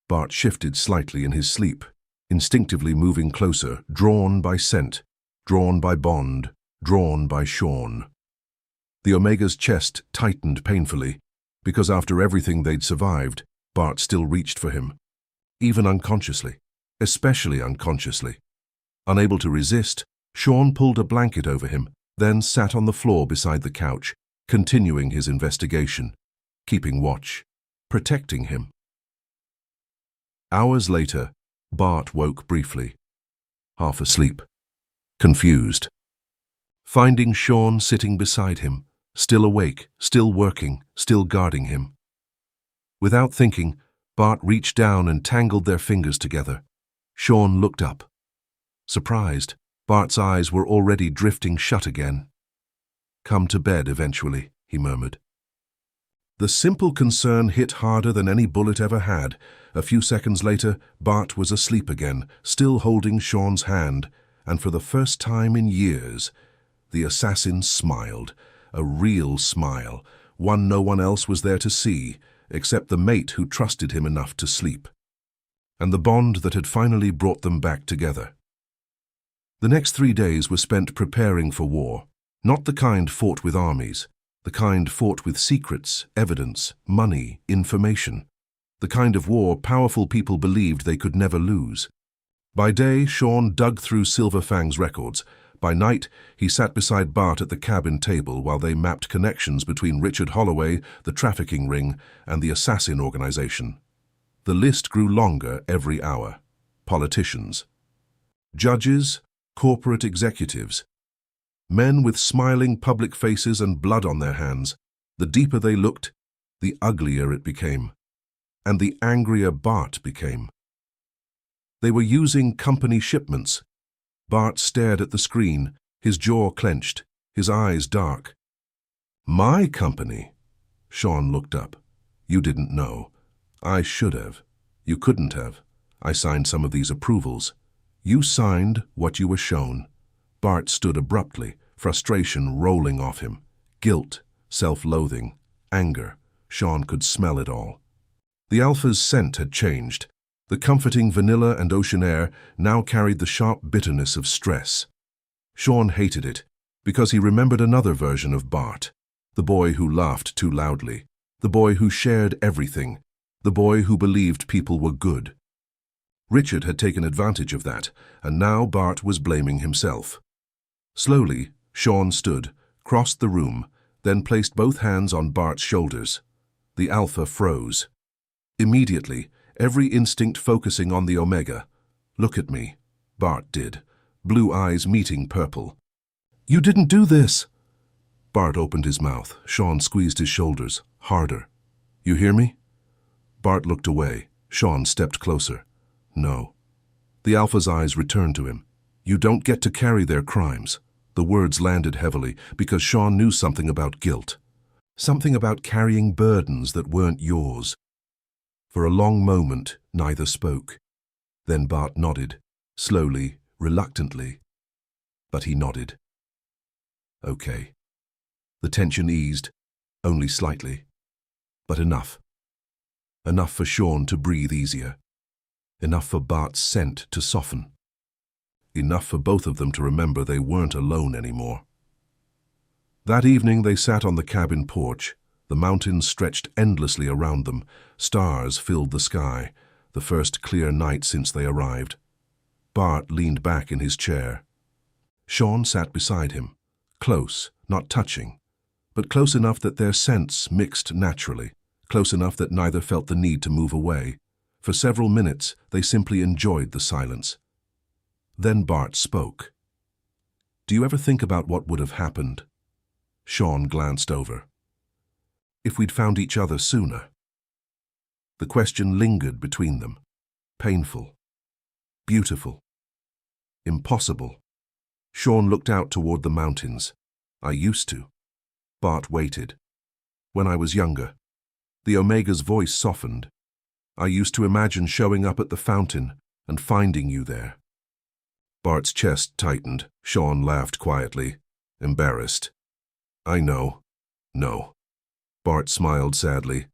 A: Bart shifted slightly in his sleep, instinctively moving closer, drawn by scent, drawn by bond, drawn by Shawn. The Omega's chest tightened painfully, because after everything they'd survived, Bart still reached for him, even unconsciously. especially unconsciously. Unable to resist, Shawn pulled a blanket over him, then sat on the floor beside the couch, continuing his investigation, keeping watch, protecting him. Hours later, Bart woke briefly, half asleep, confused. Finding Shawn sitting beside him, still awake, still working, still guarding him. Without thinking, Bart reached down and tangled their fingers together. Shawn looked up. Surprised, Bart's eyes were already drifting shut again. "Come to bed eventually," he murmured. The simple concern hit harder than any bullet ever had. A few seconds later, Bart was asleep again, still holding Shawn's hand, and for the first time in years, the assassin smiled, a real smile, one no one else was there to see, except the mate who trusted him enough to sleep, and the bond that had finally brought them back together. The next 3 days were spent preparing for war, not the kind fought with armies, the kind fought with secrets, evidence, money, information, the kind of war powerful people believed they could never lose. By day, Shawn dug through Silver Fang's records. By night, he sat beside Bart at the cabin table while they mapped connections between Richard Holloway, the trafficking ring, and the assassin organization. The list grew longer every hour. Politicians, judges, corporate executives, men with smiling public faces and blood on their hands. The deeper they looked, the uglier it became, and the angrier Bart became. They were using company shipments. Bart stared at the screen, his jaw clenched, his eyes dark. "My company?" Shawn looked up. "You didn't know. I should have. You couldn't have. I signed some of these approvals. You signed what you were shown." Bart stood abruptly, frustration rolling off him. Guilt, self-loathing, anger. Shawn could smell it all. The Alpha's scent had changed. The comforting vanilla and ocean air now carried the sharp bitterness of stress. Shawn hated it, because he remembered another version of Bart, the boy who laughed too loudly, the boy who shared everything, the boy who believed people were good. Richard had taken advantage of that, and now Bart was blaming himself. Slowly, Shawn stood, crossed the room, then placed both hands on Bart's shoulders. The Alpha froze. Immediately, every instinct focusing on the Omega. "Look at me," Bart did, blue eyes meeting purple. "You didn't do this!" Bart opened his mouth. Shawn squeezed his shoulders, harder. "You hear me?" Bart looked away. Shawn stepped closer. "No." The Alpha's eyes returned to him. "You don't get to carry their crimes." The words landed heavily because Shawn knew something about guilt. Something about carrying burdens that weren't yours. For a long moment, neither spoke. Then Bart nodded, slowly, reluctantly. But he nodded. Okay. The tension eased, only slightly. But enough. Enough for Shawn to breathe easier. Enough for Bart's scent to soften. Enough for both of them to remember they weren't alone anymore. That evening they sat on the cabin porch. The mountains stretched endlessly around them. Stars filled the sky, the first clear night since they arrived. Bart leaned back in his chair. Shawn sat beside him, close, not touching, but close enough that their scents mixed naturally, close enough that neither felt the need to move away. For several minutes, they simply enjoyed the silence. Then Bart spoke. "Do you ever think about what would have happened?" Shawn glanced over. "If we'd found each other sooner." The question lingered between them. Painful. Beautiful. Impossible. Shawn looked out toward the mountains. "I used to." Bart waited. "When I was younger." The Omega's voice softened. "I used to imagine showing up at the fountain and finding you there." Bart's chest tightened. Shawn laughed quietly, embarrassed. "I know. No." Bart smiled sadly.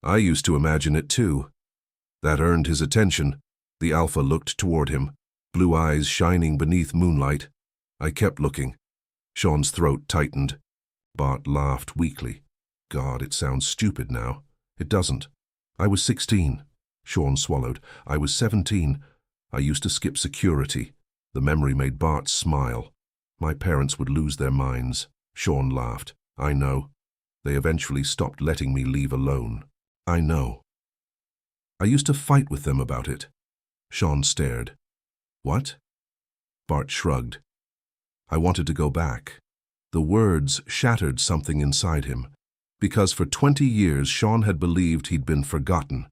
A: "I used to imagine it too." That earned his attention. The Alpha looked toward him, blue eyes shining beneath moonlight. "I kept looking." Shawn's throat tightened. Bart laughed weakly. "God, it sounds stupid now." "It doesn't. I was 16. Shawn swallowed. "I was 17. I used to skip security. The memory made Bart smile. My parents would lose their minds. Shawn laughed. I know. They eventually stopped letting me leave alone. I know. I used to fight with them about it. Shawn stared. What? Bart shrugged. I wanted to go back. The words shattered something inside him, because for 20 years Shawn had believed he'd been forgotten,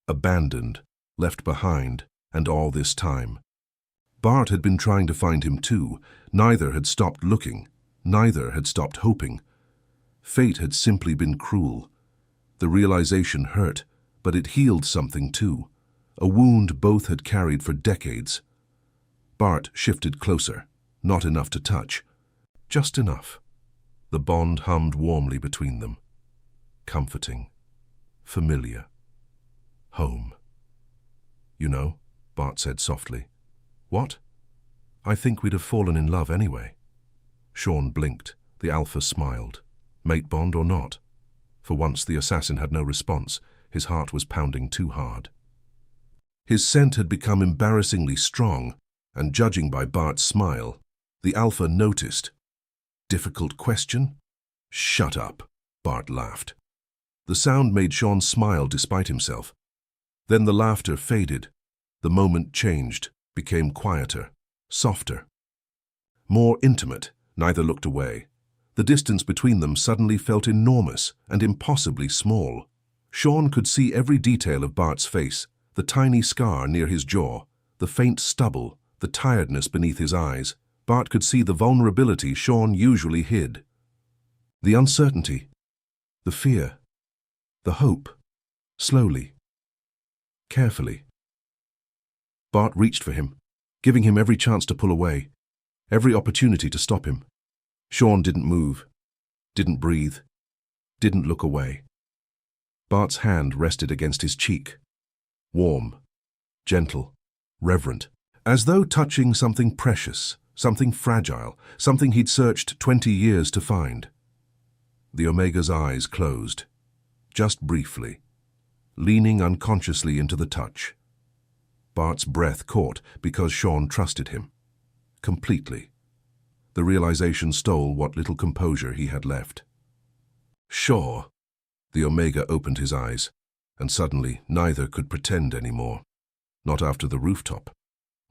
A: abandoned, left behind, and all this time. Bart had been trying to find him too. Neither had stopped looking. Neither had stopped hoping. Fate had simply been cruel. The realization hurt, but it healed something too. A wound both had carried for decades. Bart shifted closer, not enough to touch. Just enough. The bond hummed warmly between them. Comforting. Familiar. Home. You know, Bart said softly. What? I think we'd have fallen in love anyway. Shawn blinked. The Alpha smiled. Mate bond or not? For once the assassin had no response. His heart was pounding too hard. His scent had become embarrassingly strong, and judging by Bart's smile, the Alpha noticed. Difficult question? Shut up, Bart laughed. The sound made Shawn smile despite himself. Then the laughter faded. The moment changed, became quieter, softer. More intimate, neither looked away. The distance between them suddenly felt enormous and impossibly small. Shawn could see every detail of Bart's face, the tiny scar near his jaw, the faint stubble, the tiredness beneath his eyes. Bart could see the vulnerability Shawn usually hid. The uncertainty, the fear, the hope. Slowly, carefully. Bart reached for him, giving him every chance to pull away, every opportunity to stop him. Shawn didn't move, didn't breathe, didn't look away. Bart's hand rested against his cheek. Warm, gentle, reverent, as though touching something precious, something fragile, something he'd searched 20 years to find. The Omega's eyes closed, just briefly, leaning unconsciously into the touch. Bart's breath caught because Shawn trusted him. Completely. The realization stole what little composure he had left. Sure. The Omega opened his eyes, and suddenly neither could pretend anymore. Not after the rooftop,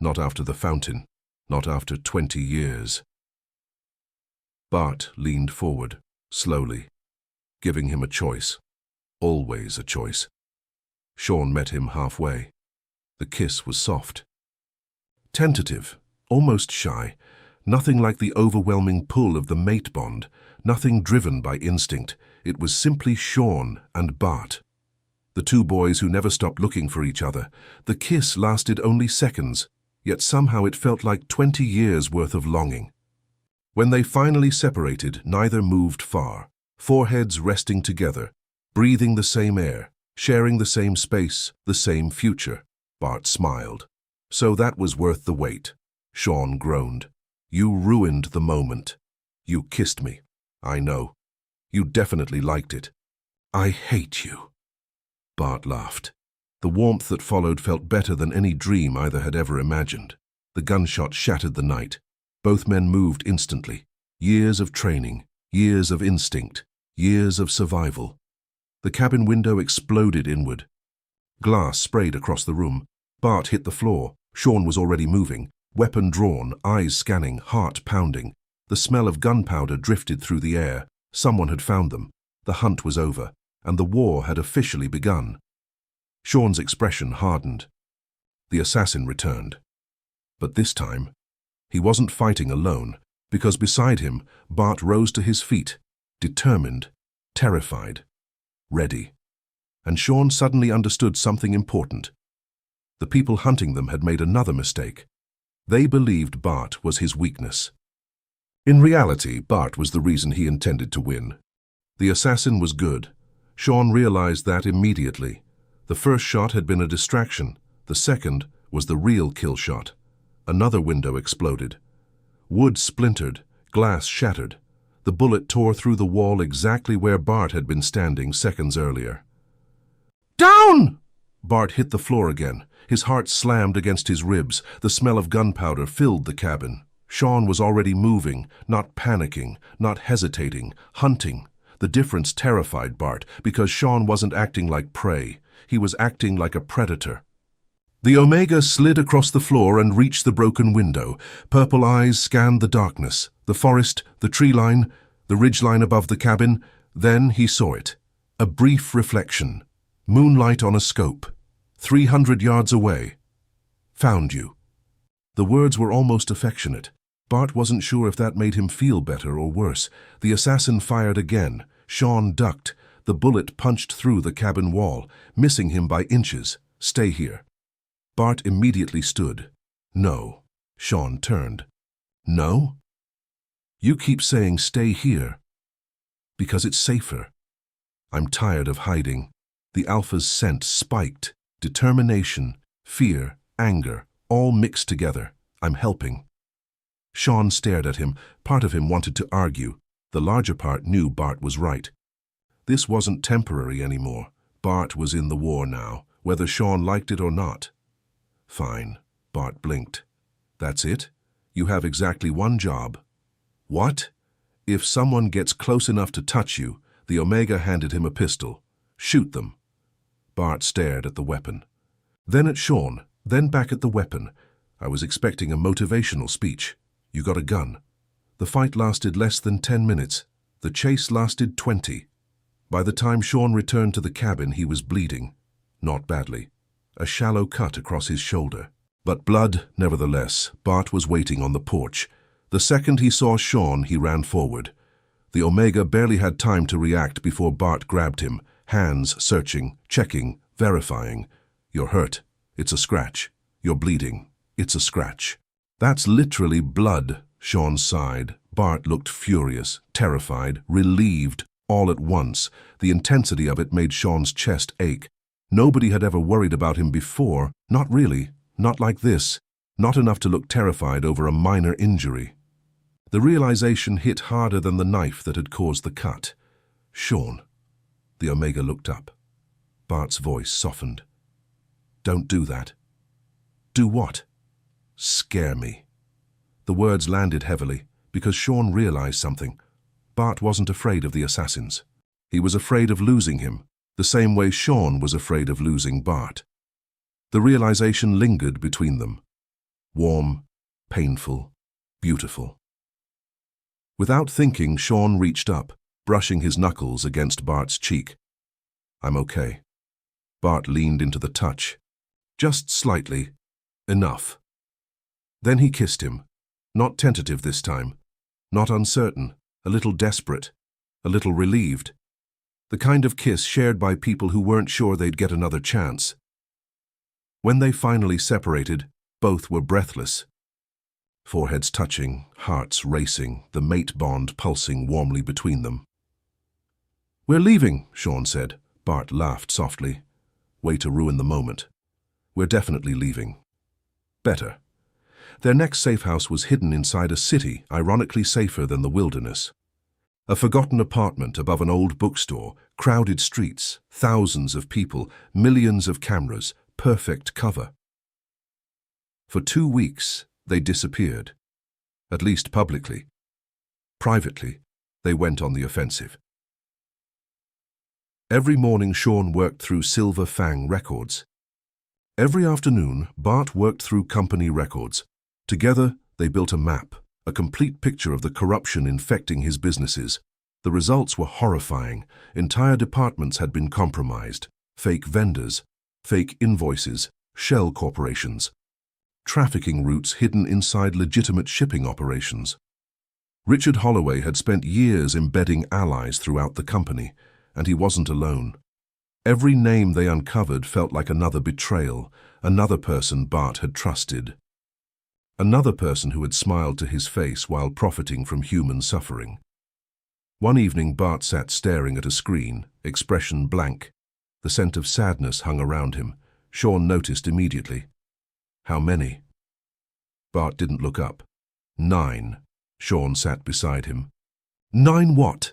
A: not after the fountain, not after 20 years. Bart leaned forward, slowly, giving him a choice. Always a choice. Shawn met him halfway. The kiss was soft. Tentative, almost shy, nothing like the overwhelming pull of the mate bond, nothing driven by instinct. It was simply Shawn and Bart. The two boys who never stopped looking for each other. The kiss lasted only seconds, yet somehow it felt like 20 years' worth of longing. When they finally separated, neither moved far, foreheads resting together, breathing the same air, sharing the same space, the same future. Bart smiled. So that was worth the wait. Shawn groaned. You ruined the moment. You kissed me. I know. You definitely liked it. I hate you. Bart laughed. The warmth that followed felt better than any dream either had ever imagined. The gunshot shattered the night. Both men moved instantly. Years of training, years of instinct, years of survival. The cabin window exploded inward. Glass sprayed across the room. Bart hit the floor. Shawn was already moving, weapon drawn, eyes scanning, heart pounding. The smell of gunpowder drifted through the air. Someone had found them. The hunt was over, and the war had officially begun. Shawn's expression hardened. The assassin returned. But this time, he wasn't fighting alone, because beside him, Bart rose to his feet, determined, terrified, ready. And Shawn suddenly understood something important. The people hunting them had made another mistake. They believed Bart was his weakness. In reality, Bart was the reason he intended to win. The assassin was good. Shawn realized that immediately. The first shot had been a distraction. The second was the real kill shot. Another window exploded. Wood splintered, glass shattered. The bullet tore through the wall exactly where Bart had been standing seconds earlier. Down! Bart hit the floor again. His heart slammed against his ribs. The smell of gunpowder filled the cabin. Shawn was already moving, not panicking, not hesitating, hunting. The difference terrified Bart, because Shawn wasn't acting like prey. He was acting like a predator. The Omega slid across the floor and reached the broken window. Purple eyes scanned the darkness, the forest, the tree line, the ridgeline above the cabin. Then he saw it. A brief reflection. Moonlight on a scope. 300 yards away. Found you. The words were almost affectionate. Bart wasn't sure if that made him feel better or worse. The assassin fired again. Shawn ducked. The bullet punched through the cabin wall, missing him by inches. Stay here. Bart immediately stood. No. Shawn turned. No? You keep saying stay here. Because it's safer. I'm tired of hiding. The Alpha's scent spiked. Determination, fear, anger, all mixed together. I'm helping. Shawn stared at him. Part of him wanted to argue. The larger part knew Bart was right. This wasn't temporary anymore. Bart was in the war now, whether Shawn liked it or not. Fine. Bart blinked. That's it? You have exactly one job. What? If someone gets close enough to touch you, the Omega handed him a pistol. Shoot them. Bart stared at the weapon. Then at Shawn, then back at the weapon. I was expecting a motivational speech. You got a gun. The fight lasted less than 10 minutes. The chase lasted 20. By the time Shawn returned to the cabin, he was bleeding. Not badly. A shallow cut across his shoulder. But blood, nevertheless. Bart was waiting on the porch. The second he saw Shawn, he ran forward. The Omega barely had time to react before Bart grabbed him, hands searching, checking, verifying. You're hurt. It's a scratch. You're bleeding. It's a scratch. That's literally blood, Shawn sighed. Bart looked furious, terrified, relieved, all at once. The intensity of it made Shawn's chest ache. Nobody had ever worried about him before. Not really. Not like this. Not enough to look terrified over a minor injury. The realization hit harder than the knife that had caused the cut. Shawn. The Omega looked up. Bart's voice softened. Don't do that. Do what? Scare me. The words landed heavily, because Shawn realized something. Bart wasn't afraid of the assassins. He was afraid of losing him, the same way Shawn was afraid of losing Bart. The realization lingered between them. Warm, painful, beautiful. Without thinking, Shawn reached up, brushing his knuckles against Bart's cheek. I'm okay. Bart leaned into the touch. Just slightly. Enough. Then he kissed him. Not tentative this time. Not uncertain. A little desperate. A little relieved. The kind of kiss shared by people who weren't sure they'd get another chance. When they finally separated, both were breathless. Foreheads touching, hearts racing, the mate bond pulsing warmly between them. We're leaving, Shawn said. Bart laughed softly. Way to ruin the moment. We're definitely leaving. Better. Their next safe house was hidden inside a city, ironically safer than the wilderness. A forgotten apartment above an old bookstore, crowded streets, thousands of people, millions of cameras, perfect cover. For 2 weeks, they disappeared. At least publicly. Privately, they went on the offensive. Every morning, Shawn worked through Silver Fang records. Every afternoon, Bart worked through company records. Together, they built a map, a complete picture of the corruption infecting his businesses. The results were horrifying. Entire departments had been compromised. Fake vendors, fake invoices, shell corporations. Trafficking routes hidden inside legitimate shipping operations. Richard Holloway had spent years embedding allies throughout the company, and he wasn't alone. Every name they uncovered felt like another betrayal, another person Bart had trusted. Another person who had smiled to his face while profiting from human suffering. One evening, Bart sat staring at a screen, expression blank. The scent of sadness hung around him. Shawn noticed immediately. How many? Bart didn't look up. 9. Shawn sat beside him. 9 what?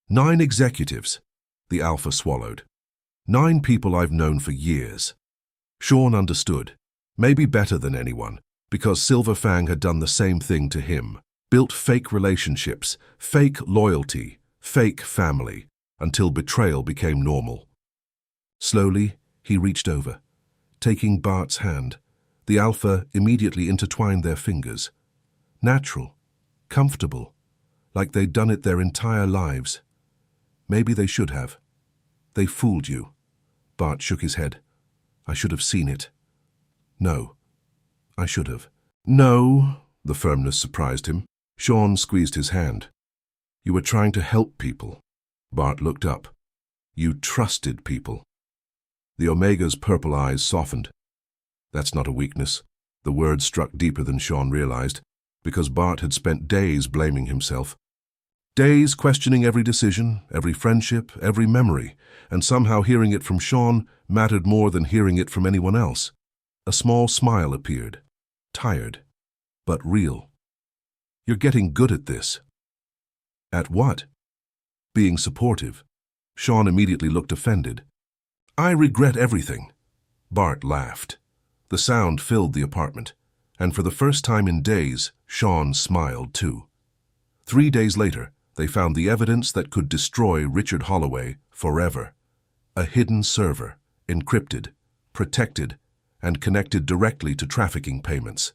A: 9 executives. The Alpha swallowed. 9 people I've known for years. Shawn understood, maybe better than anyone, because Silver Fang had done the same thing to him. Built fake relationships, fake loyalty, fake family, until betrayal became normal. Slowly, he reached over, taking Bart's hand. The Alpha immediately intertwined their fingers. Natural, comfortable, like they'd done it their entire lives. Maybe they should have. They fooled you. Bart shook his head. I should have seen it. No, I should have. No, the firmness surprised him. Shawn squeezed his hand. You were trying to help people. Bart looked up. You trusted people. The Omega's purple eyes softened. That's not a weakness. The word struck deeper than Shawn realized, because Bart had spent days blaming himself. Days questioning every decision, every friendship, every memory, and somehow hearing it from Shawn mattered more than hearing it from anyone else. A small smile appeared. Tired, but real. You're getting good at this. At what? Being supportive. Shawn immediately looked offended. I regret everything. Bart laughed. The sound filled the apartment, and for the first time in days, Shawn smiled too. 3 days later, they found the evidence that could destroy Richard Holloway forever. A hidden server, encrypted, protected, and connected directly to trafficking payments.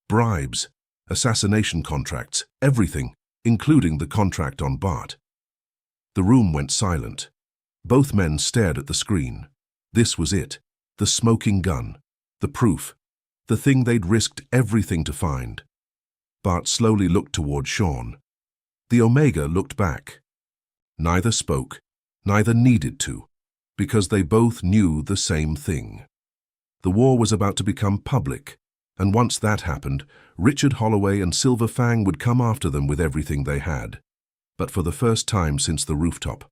A: Bribes, assassination contracts, everything, including the contract on Bart. The room went silent. Both men stared at the screen. This was it, the smoking gun, the proof, the thing they'd risked everything to find. Bart slowly looked toward Shawn. The Omega looked back. Neither spoke, neither needed to, because they both knew the same thing. The war was about to become public, and once that happened, Richard Holloway and Silver Fang would come after them with everything they had. But for the first time since the rooftop,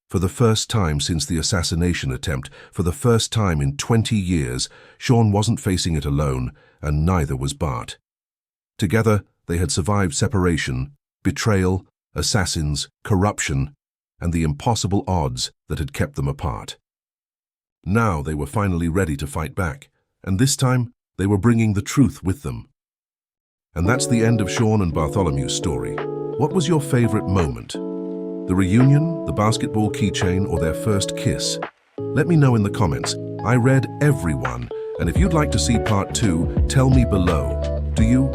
A: for the first time since the assassination attempt, for the first time in 20 years, Shawn wasn't facing it alone, and neither was Bart. Together, they had survived separation, betrayal, assassins, corruption, and the impossible odds that had kept them apart. Now they were finally ready to fight back, and this time they were bringing the truth with them. And that's the end of Shawn and Bartholomew's story. What was your favorite moment? The reunion, the basketball keychain, or their first kiss? Let me know in the comments. I read every one, and if you'd like to see part 2, tell me below. Do you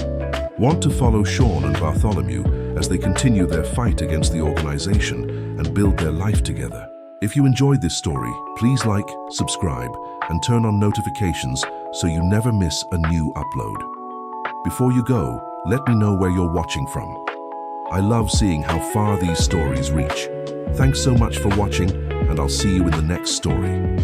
A: want to follow Shawn and Bartholomew as they continue their fight against the organization and build their life together? If you enjoyed this story, please like, subscribe, and turn on notifications so you never miss a new upload. Before you go, let me know where you're watching from. I love seeing how far these stories reach. Thanks so much for watching, and I'll see you in the next story.